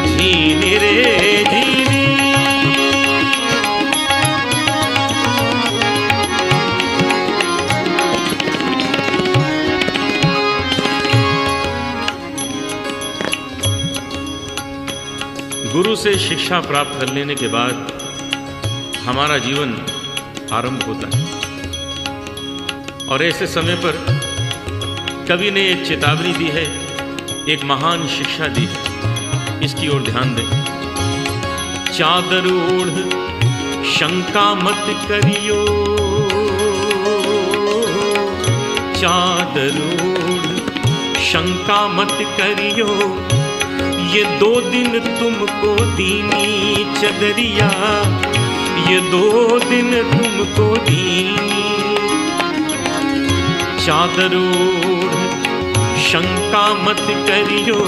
झीली रे झीली। गुरु से शिक्षा प्राप्त कर लेने के बाद हमारा जीवन आरंभ होता है और ऐसे समय पर कवि ने एक चेतावनी दी है, एक महान शिक्षा दी है, इसकी ओर ध्यान दें। चादर ओढ़ शंका मत करियो, चादर ओढ़ शंका मत करियो, ये 2 दिन तुमको दीनी चदरिया, ये 2 दिन तुमको दीनी। चादर ओढ़ शंका मत करियो,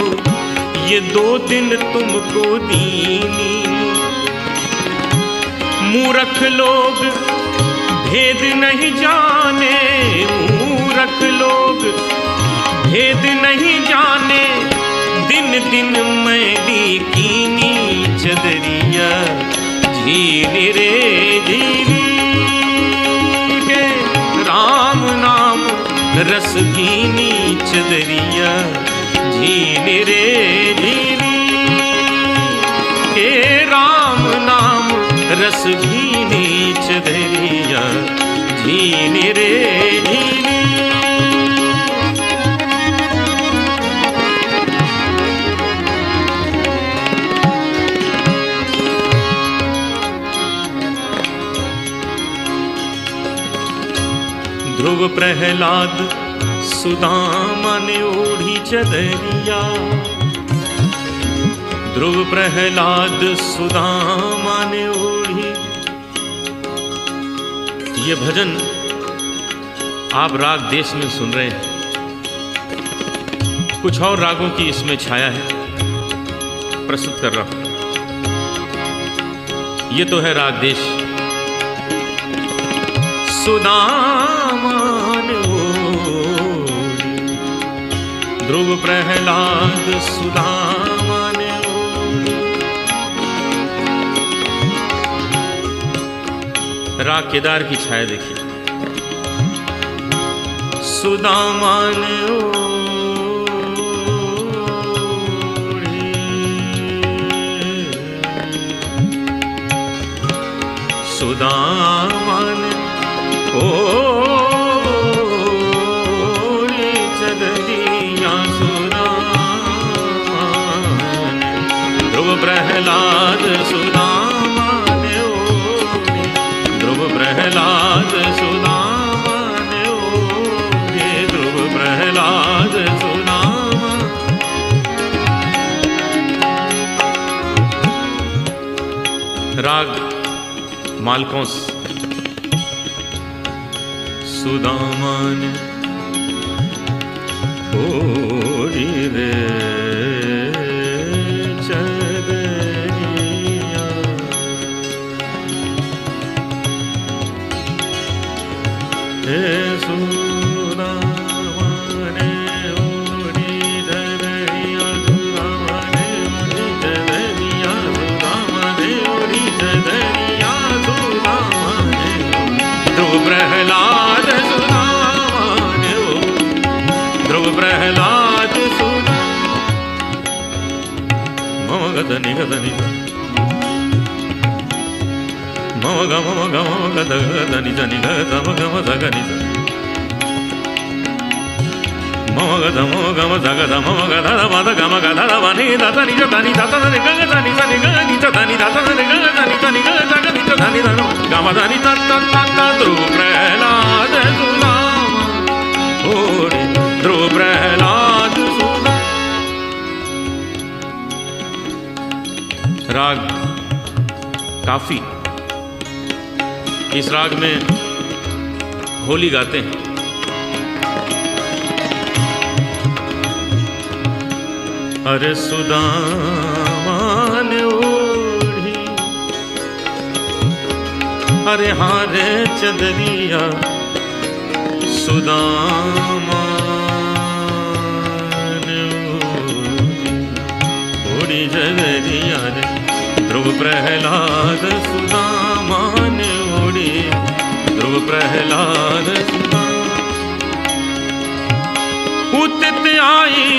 ये 2 दिन तुमको दीनी। मूर्ख लोग भेद नहीं जाने, मूर्ख लोग भेद नहीं जाने, दिन दिन मैली कीनी चदरिया झीली रे झीली के राम नाम रस भीनी चदरिया झीली रे झीली के राम नाम रस भीनी चदरिया झीली रे झीली। ध्रुव प्रहलाद सुदामा ने ओढ़ी चदरिया, ध्रुव प्रहलाद सुदामा ने ओढ़ी। ये भजन आप राग देश में सुन रहे हैं, कुछ और रागों की इसमें छाया है, प्रस्तुत कर रहा हूं। ये तो है राग देश। सुदामा ने ओढ़ी, ध्रुव प्रहलाद सुदामा ने ओढ़ी। राग केदार की छाया देखिए। सुदामा ने ओढ़ी, सुदामा ने ओढ़ी चदरिया सुदामा ने, ध्रुव प्रहलाद सुदामा ने ओढ़ी, ध्रुव प्रहलाद सुदामा ने ओढ़ी, ध्रुव प्रहलाद सुदामा। राग मालकोंस। सुदामा ने ओढ़ी रे चदरिया, हे सुदामा ने ओढ़ी चदरिया, सुदामा ने ओढ़ी चदरिया, सुदामा ने ओढ़ी चदरिया, सुदामा ने ध्रुव प्रहलाद सुदामा ने ध्रुव प्रहलाद सुदामा। मम गदनि गदनि मम गम गम गद गदनि जनि गम गम जगनि मम गम गम जग मम गद मद गम गद वनि दनि जनि दनि गनि जनि गनि जनि दनि गनि जनि जगनि जनि गम धनि तत ध्रुव प्रहलाद सुदामा ओढ़ी, ध्रुव प्रहलाद सुदामा। राग काफी। इस राग में होली गाते हैं। अरे सुदामा ने ओढ़ी, अरे हारे चदरिया सुदामा ने ओढ़ी चदरिया रे, ध्रुव प्रहलाद सुदामा ने ओढ़ी, ध्रुव प्रहलाद उतित आई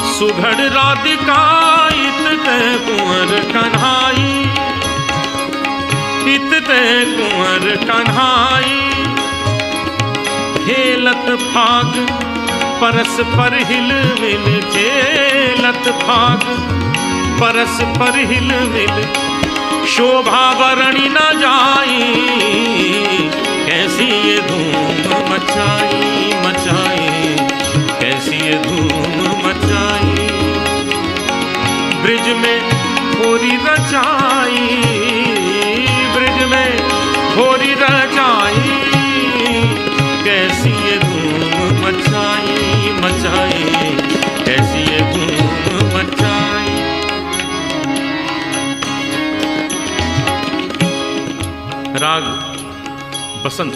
सुघड़ राधिका, इत ते कुंवर कन्हाई, इत ते कुंवर कन्हाई। खेलत फाग परस पर हिल मिल, खेलत फाग परस पर हिल मिल, शोभा वरणी न जाई, कैसी ये धूम मचाई मचाई, कैसी ये धूम मचाई। ब्रिज में होरी रचाई, ब्रिज में होरी रचाई, कैसी ये धूम मचाई मचाई, कैसी ये धूम मचाई। राग बसंत।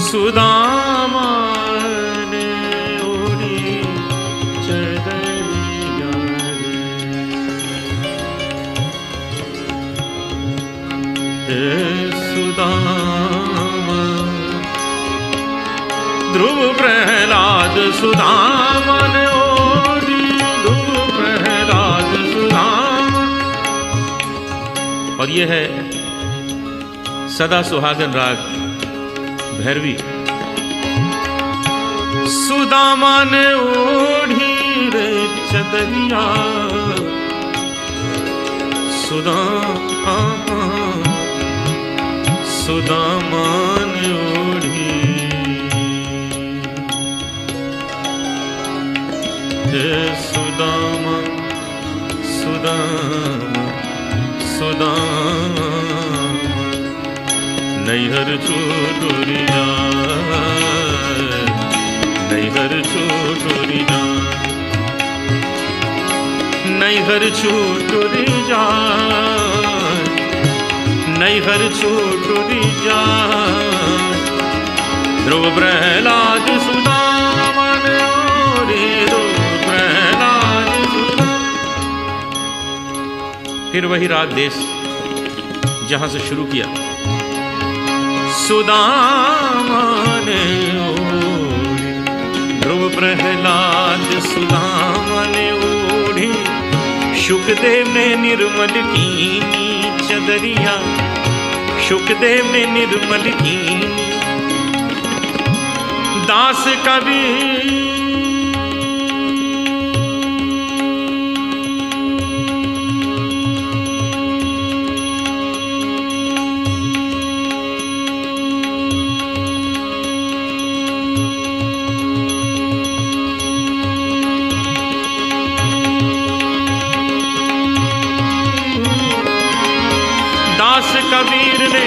सुदामा ने ओढ़ी चदरिया रे, सुदामा ध्रुव प्रहलाद सुदामा ने ओढ़ी, ध्रुव प्रहलाद सुदामा। और ये है सदा सुहागन राग भैरवी। सुदामा ने ओढ़ी रे चदरिया, सुदामा सुदामा ने ओढ़ी रे सुदामा, सुदामा सुदामा। नैहर छोटोरी जाए, नैहर छोटोरी जाए, नैहर छोटोरी जाए, नैहर छोटोरी जाए। ध्रुव प्रहलाद सुदामा ने ओढ़ी, ध्रुव प्रहलाद सुदामा। फिर वही राग देश जहां से शुरू किया। सुदामा ने ओढ़ी, ध्रुव प्रहलाद सुदामा ने ओढ़ी, शुकदेव ने निर्मल कीनी चदरिया, शुकदेव ने निर्मल कीनी। दास कबीर कबीर ने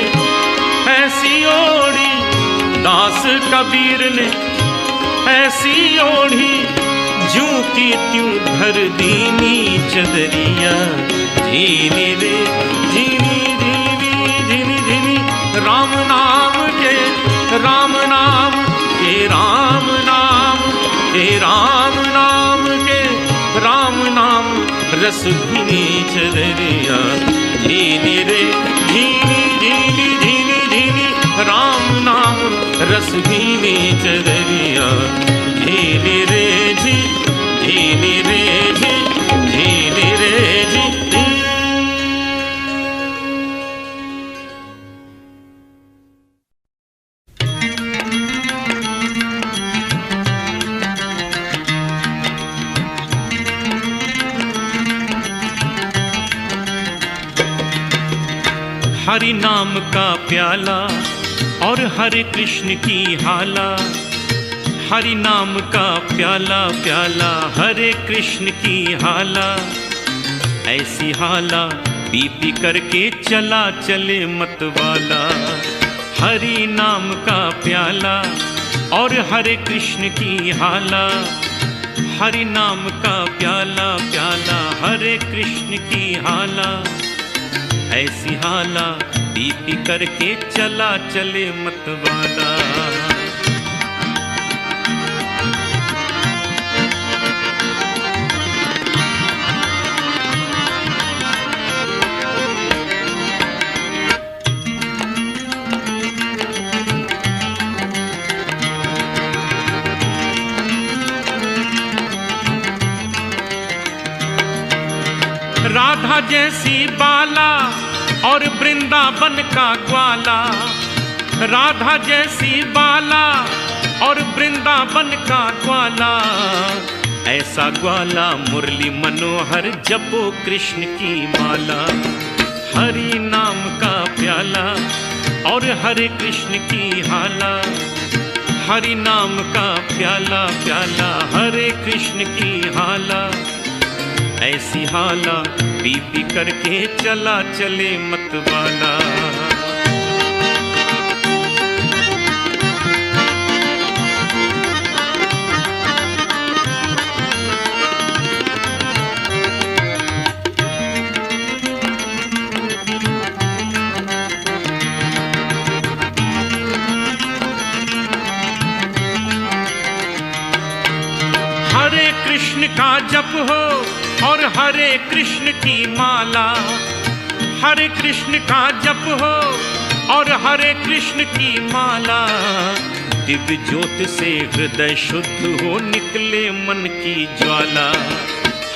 ऐसी ओढ़ी, दास कबीर ने ऐसी ओढ़ी, जूं की त्यों धर दीनी चदरिया। झीनी रे झीनी झीनी झीनी झीनी, राम नाम के राम नाम के राम नाम के राम नाम के राम नाम, रस भीनी चदरिया। झीनी रे झीनी झीनी झीनी झीनी, राम नाम रस भीनी चदरिया। झीनी रे झी, झीनी रे झी, झीनी रे झी। हरि नाम का प्याला और हरे कृष्ण की हाला, हरि नाम का प्याला प्याला, हरे कृष्ण की हाला। ऐसी हाला पी पी करके चला चले मतवाला। हरि नाम का प्याला और हरे कृष्ण की हाला। हरि नाम का प्याला प्याला हरे कृष्ण की हाला। ऐसी हाला पी पी करके चला चले मतवाला। राधा जैसी बाला और वृंदावन का ग्वाला। राधा जैसी बाला और वृंदावन का ग्वाला। ऐसा ग्वाला मुरली मनोहर जपो कृष्ण की माला। हरि नाम का प्याला और हरे कृष्ण की हाला। हरि नाम का प्याला प्याला हरे कृष्ण की हाला। ऐसी हाला पी पी करके चला चले मतवाला। हरे कृष्ण का जप हो और हरे कृष्ण की माला। हरे कृष्ण का जप हो और हरे कृष्ण की माला। दिव्य ज्योत से हृदय शुद्ध हो निकले मन की ज्वाला।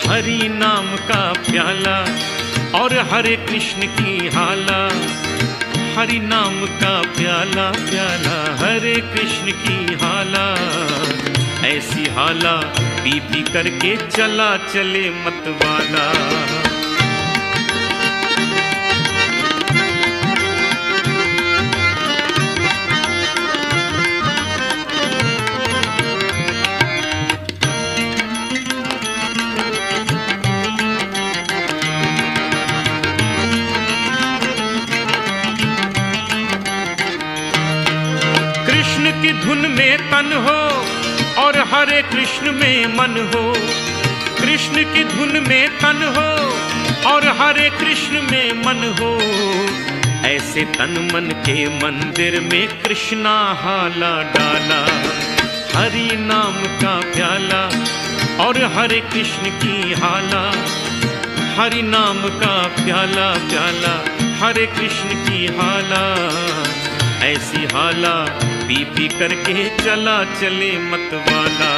हरि नाम का प्याला और हरे कृष्ण की हाला। हरि नाम का प्याला प्याला हरे कृष्ण की हाला। ऐसी हाला पी पी करके चला चले मतवाला। कृष्ण की धुन में तन हो और हरे कृष्ण में मन हो। कृष्ण की धुन में तन हो और हरे कृष्ण में मन हो। ऐसे तन मन के मंदिर में कृष्णा हाला डाला। हरि नाम का प्याला और हरे कृष्ण की हाला। हरि नाम का प्याला प्याला हरे कृष्ण की हाला। ऐसी हाला पी पी करके चला चले मतवाला।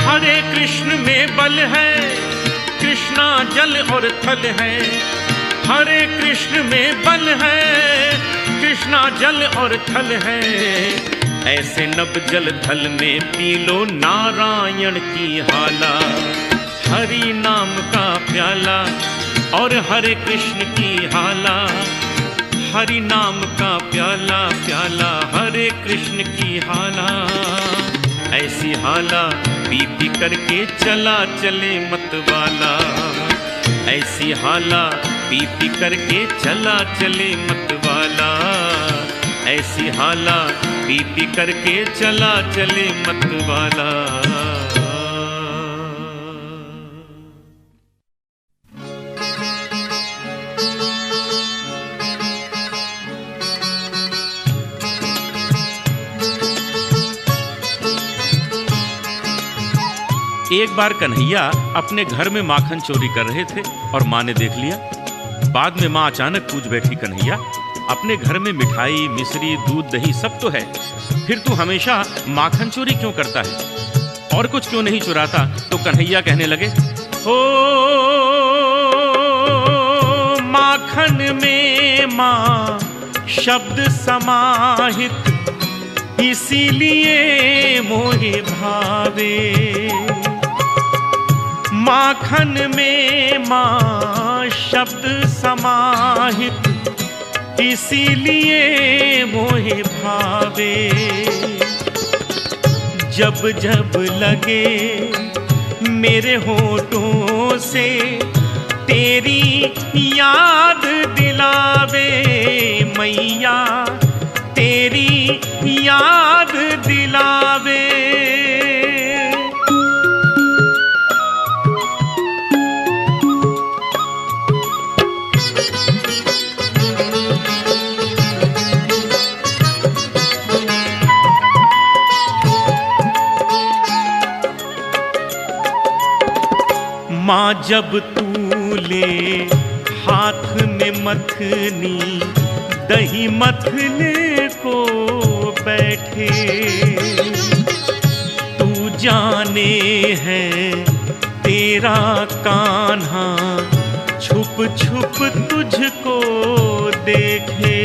हरे कृष्ण में बल है कृष्णा जल और थल है। हरे कृष्ण में बल है कृष्णा जल और थल है। ऐसे नब जल थल में पी लो नारायण की हाला। हरि नाम का प्याला और हरे कृष्ण की हाला। हरि नाम का प्याला प्याला हरे कृष्ण की हाला। ऐसी हाला पी पी करके चला चले मतवाला। ऐसी हाला पी पी करके चला चले मतवाला। ऐसी हाला पी पी करके चला चले मतवाला। एक बार कन्हैया अपने घर में माखन चोरी कर रहे थे और माँ ने देख लिया। बाद में माँ अचानक पूछ बैठी, कन्हैया अपने घर में मिठाई मिश्री दूध दही सब तो है, फिर तू हमेशा माखन चोरी क्यों करता है और कुछ क्यों नहीं चुराता? तो कन्हैया कहने लगे, ओ माखन में माँ शब्द समाहित, इसीलिए मोहे भावे। माखन में माँ शब्द समाहित, इसीलिए मोहे भावे। जब जब लगे मेरे होठों से तेरी याद दिलावे, मैया तेरी याद दिलावे। माँ जब तू ले हाथ में मथनी, दही मथने को बैठे, तू जाने है तेरा कान्हा छुप छुप तुझको देखे।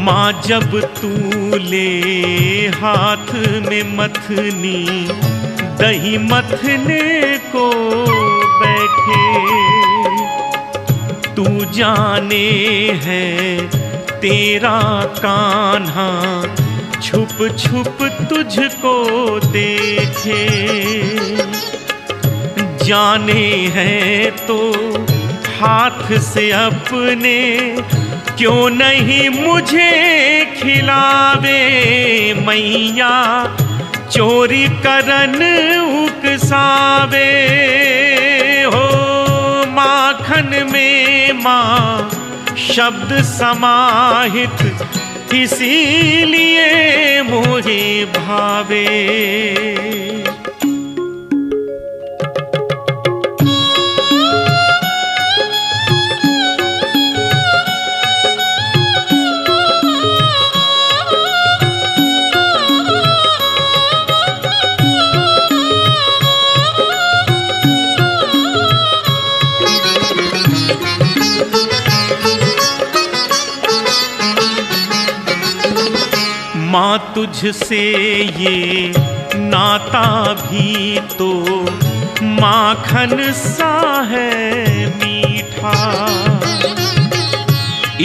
माँ जब तू ले हाथ में मथनी, दही मथने को बैठे, तू जाने है तेरा कान्हा छुप छुप तुझको देखे। जाने है तो हाथ से अपने क्यों नहीं मुझे खिलावे, मैया चोरी करन उकसावे। हो माखन में माँ शब्द समाहित, इसीलिए मोहे भावे। माँ तुझसे ये नाता भी तो माखन सा है मीठा।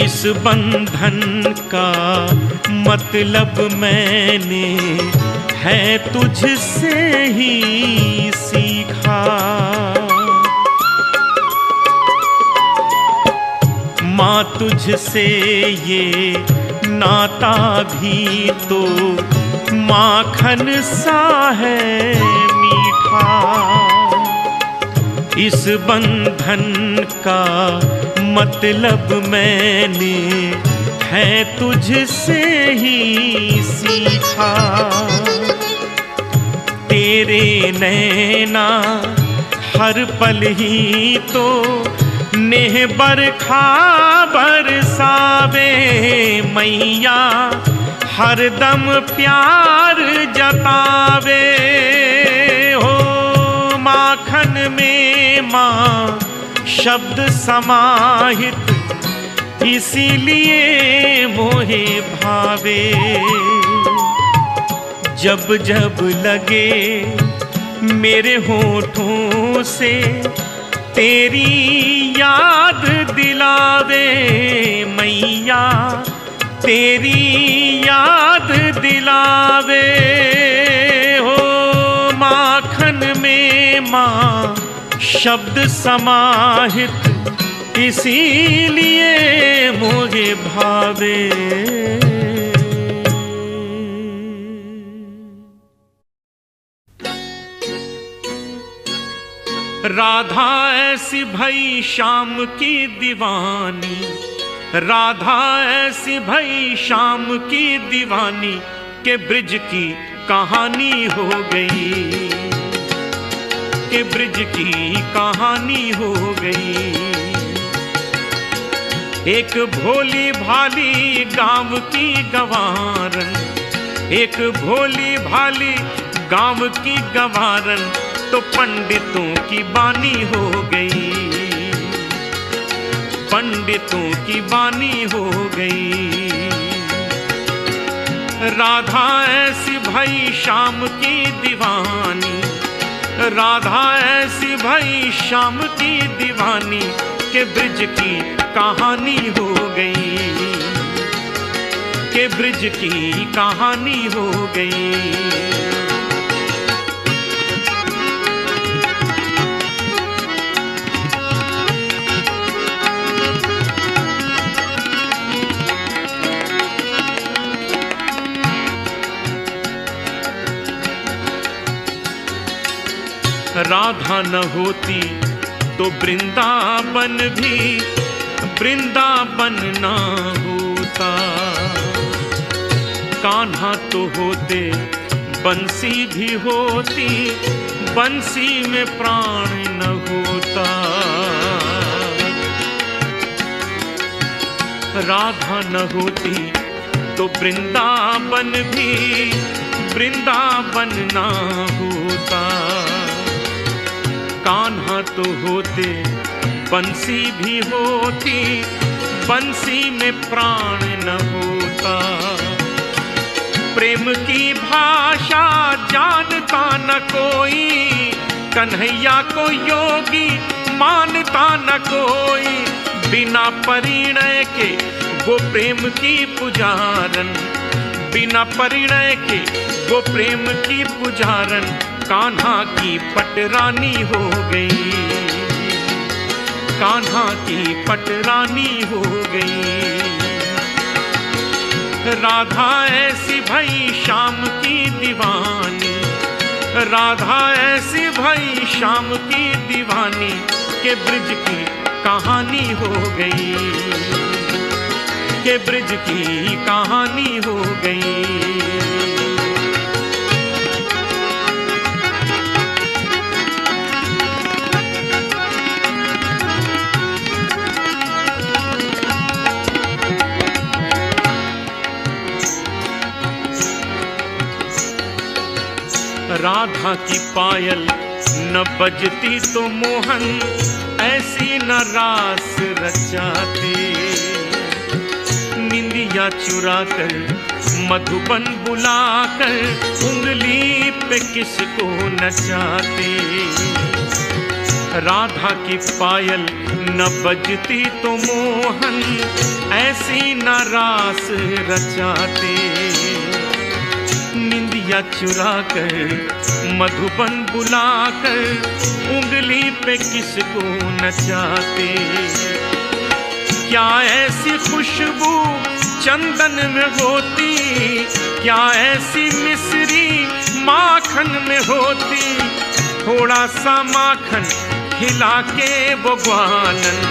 इस बंधन का मतलब मैंने है तुझसे ही सीखा। माँ तुझसे ये नाता भी तो माखन सा है मीठा। इस बंधन का मतलब मैंने है तुझसे ही सीखा। तेरे नैना हर पल ही तो नेह बरखा बरसावे, मैया हर दम प्यार जतावे। हो माखन में माँ शब्द समाहित, इसीलिए मोहे भावे। जब जब लगे मेरे होठों से तेरी याद दिलावे, मैया तेरी याद दिलावे। हो माखन में माँ शब्द समाहित, इसीलिए मुझे भावे। राधा ऐसी भई श्याम की दीवानी, राधा ऐसी भई श्याम की दीवानी के ब्रिज की कहानी हो गई, के ब्रिज की कहानी हो गई। एक भोली भाली गांव की गंवारन, एक भोली भाली गांव की गंवारन तो पंडितों की बानी हो गई। पंडितों की बानी हो गई। राधा ऐसी भई श्याम की दीवानी, राधा ऐसी भई श्याम की दीवानी के ब्रिज की कहानी हो गई, के ब्रिज की कहानी हो गई। राधा न होती तो वृंदावन भी वृंदावन ना होता, कान्हा तो होते बंसी भी होती, बंसी में प्राण न होता। राधा न होती तो वृंदावन भी वृंदावन ना होता, कान्हा तो होते बंसी भी होती, बंसी में प्राण न होता। प्रेम की भाषा जानता न कोई, कन्हैया को योगी मानता न कोई, बिना परिणय के वो प्रेम की पुजारन, बिना परिणय के वो प्रेम की पुजारन कान्हा की पटरानी हो गई, कान्हा की पटरानी हो गई। राधा ऐसी भई श्याम की दीवानी, राधा ऐसी भई श्याम की दीवानी के ब्रिज की कहानी हो गई, के ब्रिज की कहानी हो गई। राधा की पायल न बजती तो मोहन ऐसी न रास रचाते, निंदिया चुराकर मधुबन बुलाकर उंगली पे किसको नचाते। राधा की पायल न बजती तो मोहन ऐसी न रास रचाते, निंदिया चुराकर मधुबन बुलाकर उंगली पे किसको नचाते। क्या ऐसी खुशबू चंदन में होती, क्या ऐसी मिश्री माखन में होती, थोड़ा सा माखन खिला के वो ग्वालन,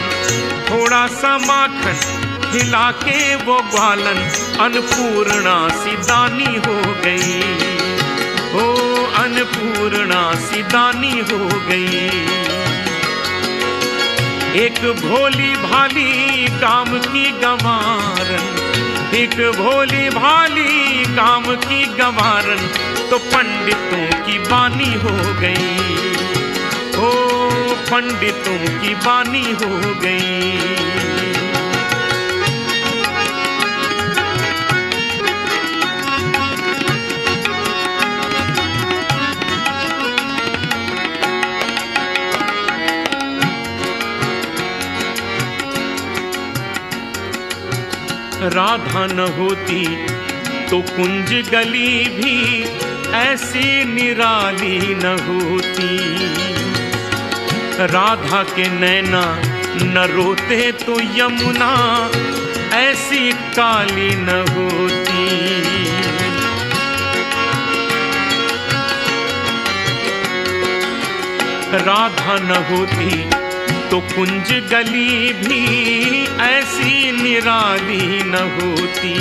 थोड़ा सा माखन खिला के वो ग्वालन अन्नपूर्णा सी दानी हो गई, ओ अन्नपूर्णा सी दानी हो गई। एक भोली भाली काम की गंवारन, एक भोली भाली काम की गंवारन तो पंडितों की बानी हो गई, ओ पंडितों की बानी हो गई। राधा न होती तो कुंज गली भी ऐसी निराली न होती, राधा के नैना न रोते तो यमुना ऐसी काली न होती। राधा न होती तो कुंज गली भी ऐसी निराली न होती,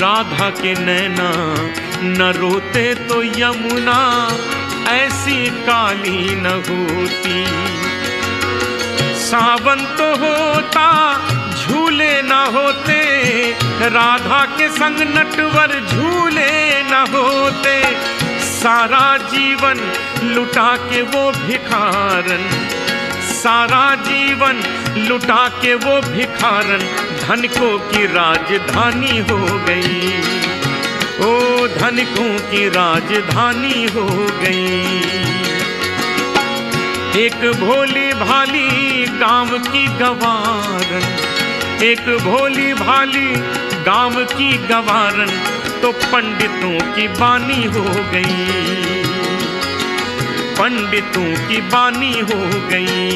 राधा के नैना न रोते तो यमुना ऐसी काली न होती। सावन तो होता झूले न होते, राधा के संग नटवर झूले न होते, सारा जीवन लुटा के वो भिखारन, सारा जीवन लुटा के वो भिखारन धनिकों की राजधानी हो गई। ओ धनिकों की राजधानी हो गई। एक भोली भाली गांव की गवारन, एक भोली भाली गांव की गवारन तो पंडितों की बानी हो गई। पंडितों की बानी हो गई।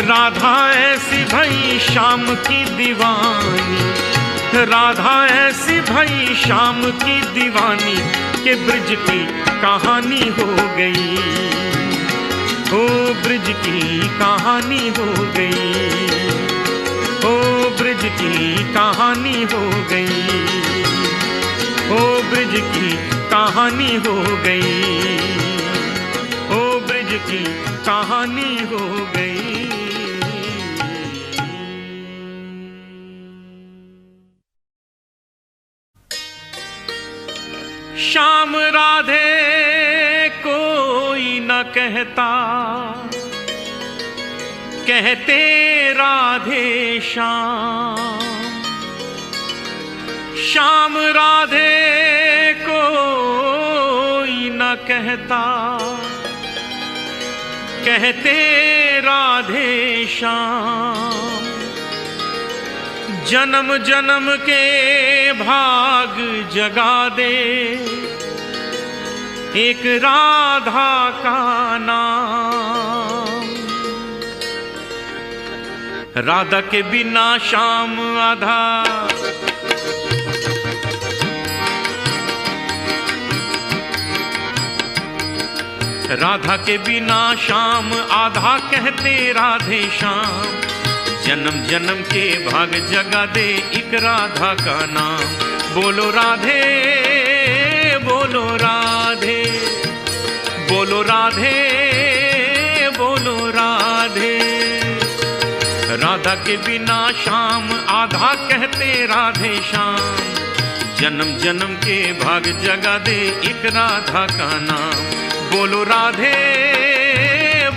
राधा ऐसी भई शाम की दीवानी, राधा ऐसी भई शाम की दीवानी के ब्रिज की कहानी हो गई। ओ ब्रिज की कहानी हो गई। ओ ब्रिज की कहानी हो गई। ओ ब्रिज की कहानी हो गई। ओ ब्रिज की कहानी हो गई। श्याम राधे कोई न कहता, कहते राधे श्याम। श्याम राधे कोई न कहता, कहते राधे श्याम। जन्म जन्म के भाग जगा दे एक राधा का नाम। राधा के बिना श्याम आधा, राधा के बिना श्याम आधा कहते राधे श्याम। जन्म जन्म के भाग जगा दे एक राधा का नाम। बोलो राधे, बोलो राधे, बोलो राधे, बोलो राधे। राधा के बिना श्याम आधा कहते राधे श्याम। जन्म जन्म के भाग जगा दे एक राधा का नाम। बोलो राधे,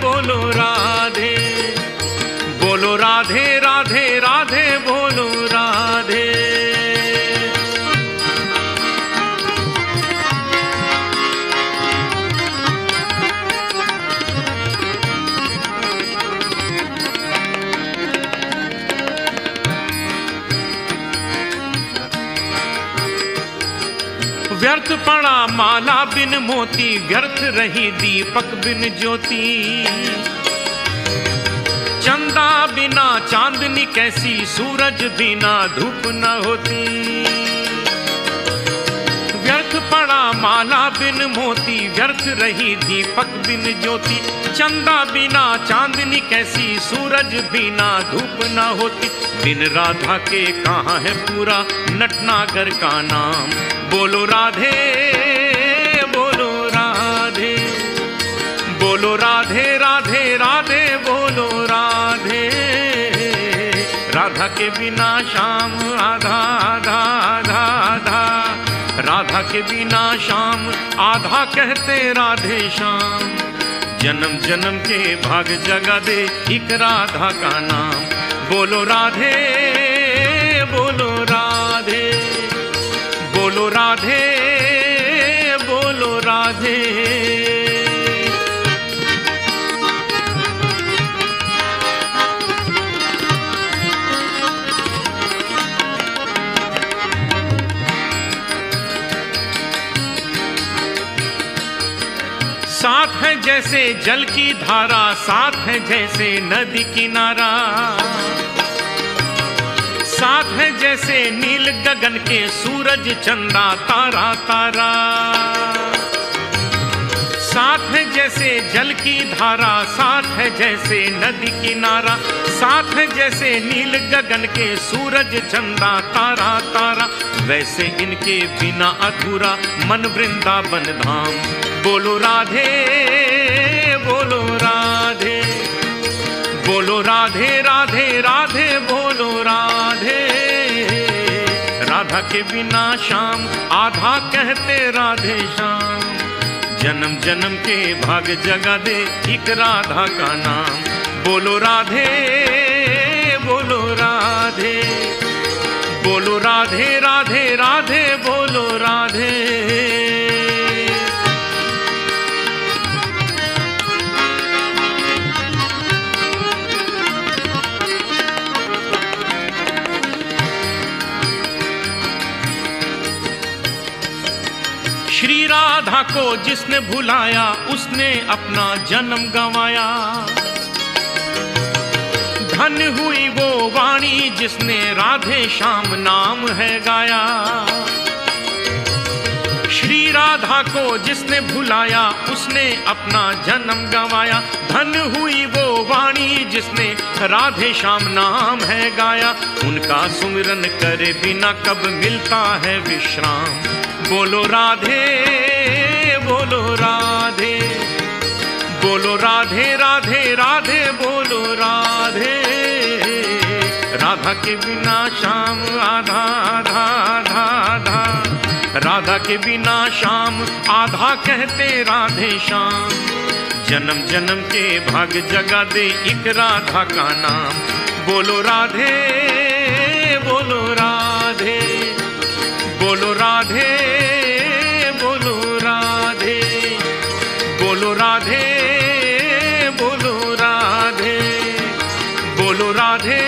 बोलो राधे, बोलो राधे राधे राधे, बोलो राधे। व्यर्थ पड़ा माला बिन मोती, व्यर्थ रही दीपक बिन ज्योति। चंदा बिना चांदनी कैसी, सूरज बिना धूप न होती। व्यर्थ पड़ा माला बिन मोती, व्यर्थ रही दीपक बिन ज्योति। चंदा बिना चांदनी कैसी, सूरज बिना धूप न होती। बिन राधा के कहाँ है पूरा नटनागर का नाम। बोलो राधे, बोलो राधे, बोलो राधे राधे राधे, बोलो राधे। राधा के बिना श्याम आधा आधा आधा आधा। राधा के बिना श्याम आधा कहते राधे श्याम। जन्म जन्म के भाग जगा दे एक राधा का नाम। बोलो राधे, बोलो राधे, बोलो राधे, बोलो राधे। साथ है जैसे जल की धारा, साथ है जैसे नदी किनारा। साथ है जैसे नील गगन के सूरज चंदा तारा तारा। साथ है जैसे जल की धारा, साथ है जैसे नदी किनारा। साथ है जैसे नील गगन के सूरज चंदा तारा तारा। वैसे इनके बिना अधूरा मन वृंदावन धाम। बोलो राधे, बोलो राधे, बोलो राधे राधे राधे, बोलो राधे। राधा के बिना श्याम आधा कहते राधे श्याम। जन्म जन्म के भाग जगा दे एक राधा का नाम। बोलो राधे बोलो राधे, बोलो राधे राधे राधे, बोलो राधे। श्री राधा को जिसने भुलाया उसने अपना जन्म गंवाया। धन हुई वो वाणी जिसने राधे श्याम नाम है गाया। श्री राधा को जिसने भुलाया उसने अपना जन्म गंवाया। धन हुई वो वाणी जिसने राधे श्याम नाम है गाया। उनका सुमिरन करे बिना कब मिलता है विश्राम। बोलो राधे बोलो राधे, बोलो राधे राधे राधे, बोलो राधे। राधा के बिना श्याम आधा आधा आधा आधा, राधा के बिना श्याम आधा कहते राधे श्याम। जन्म जन्म के भाग जगा दे एक राधा का नाम। बोलो राधे बोलो राधे, बोलो राधे बोलो राधे, बोलो राधे बोलो राधे, बोलो राधे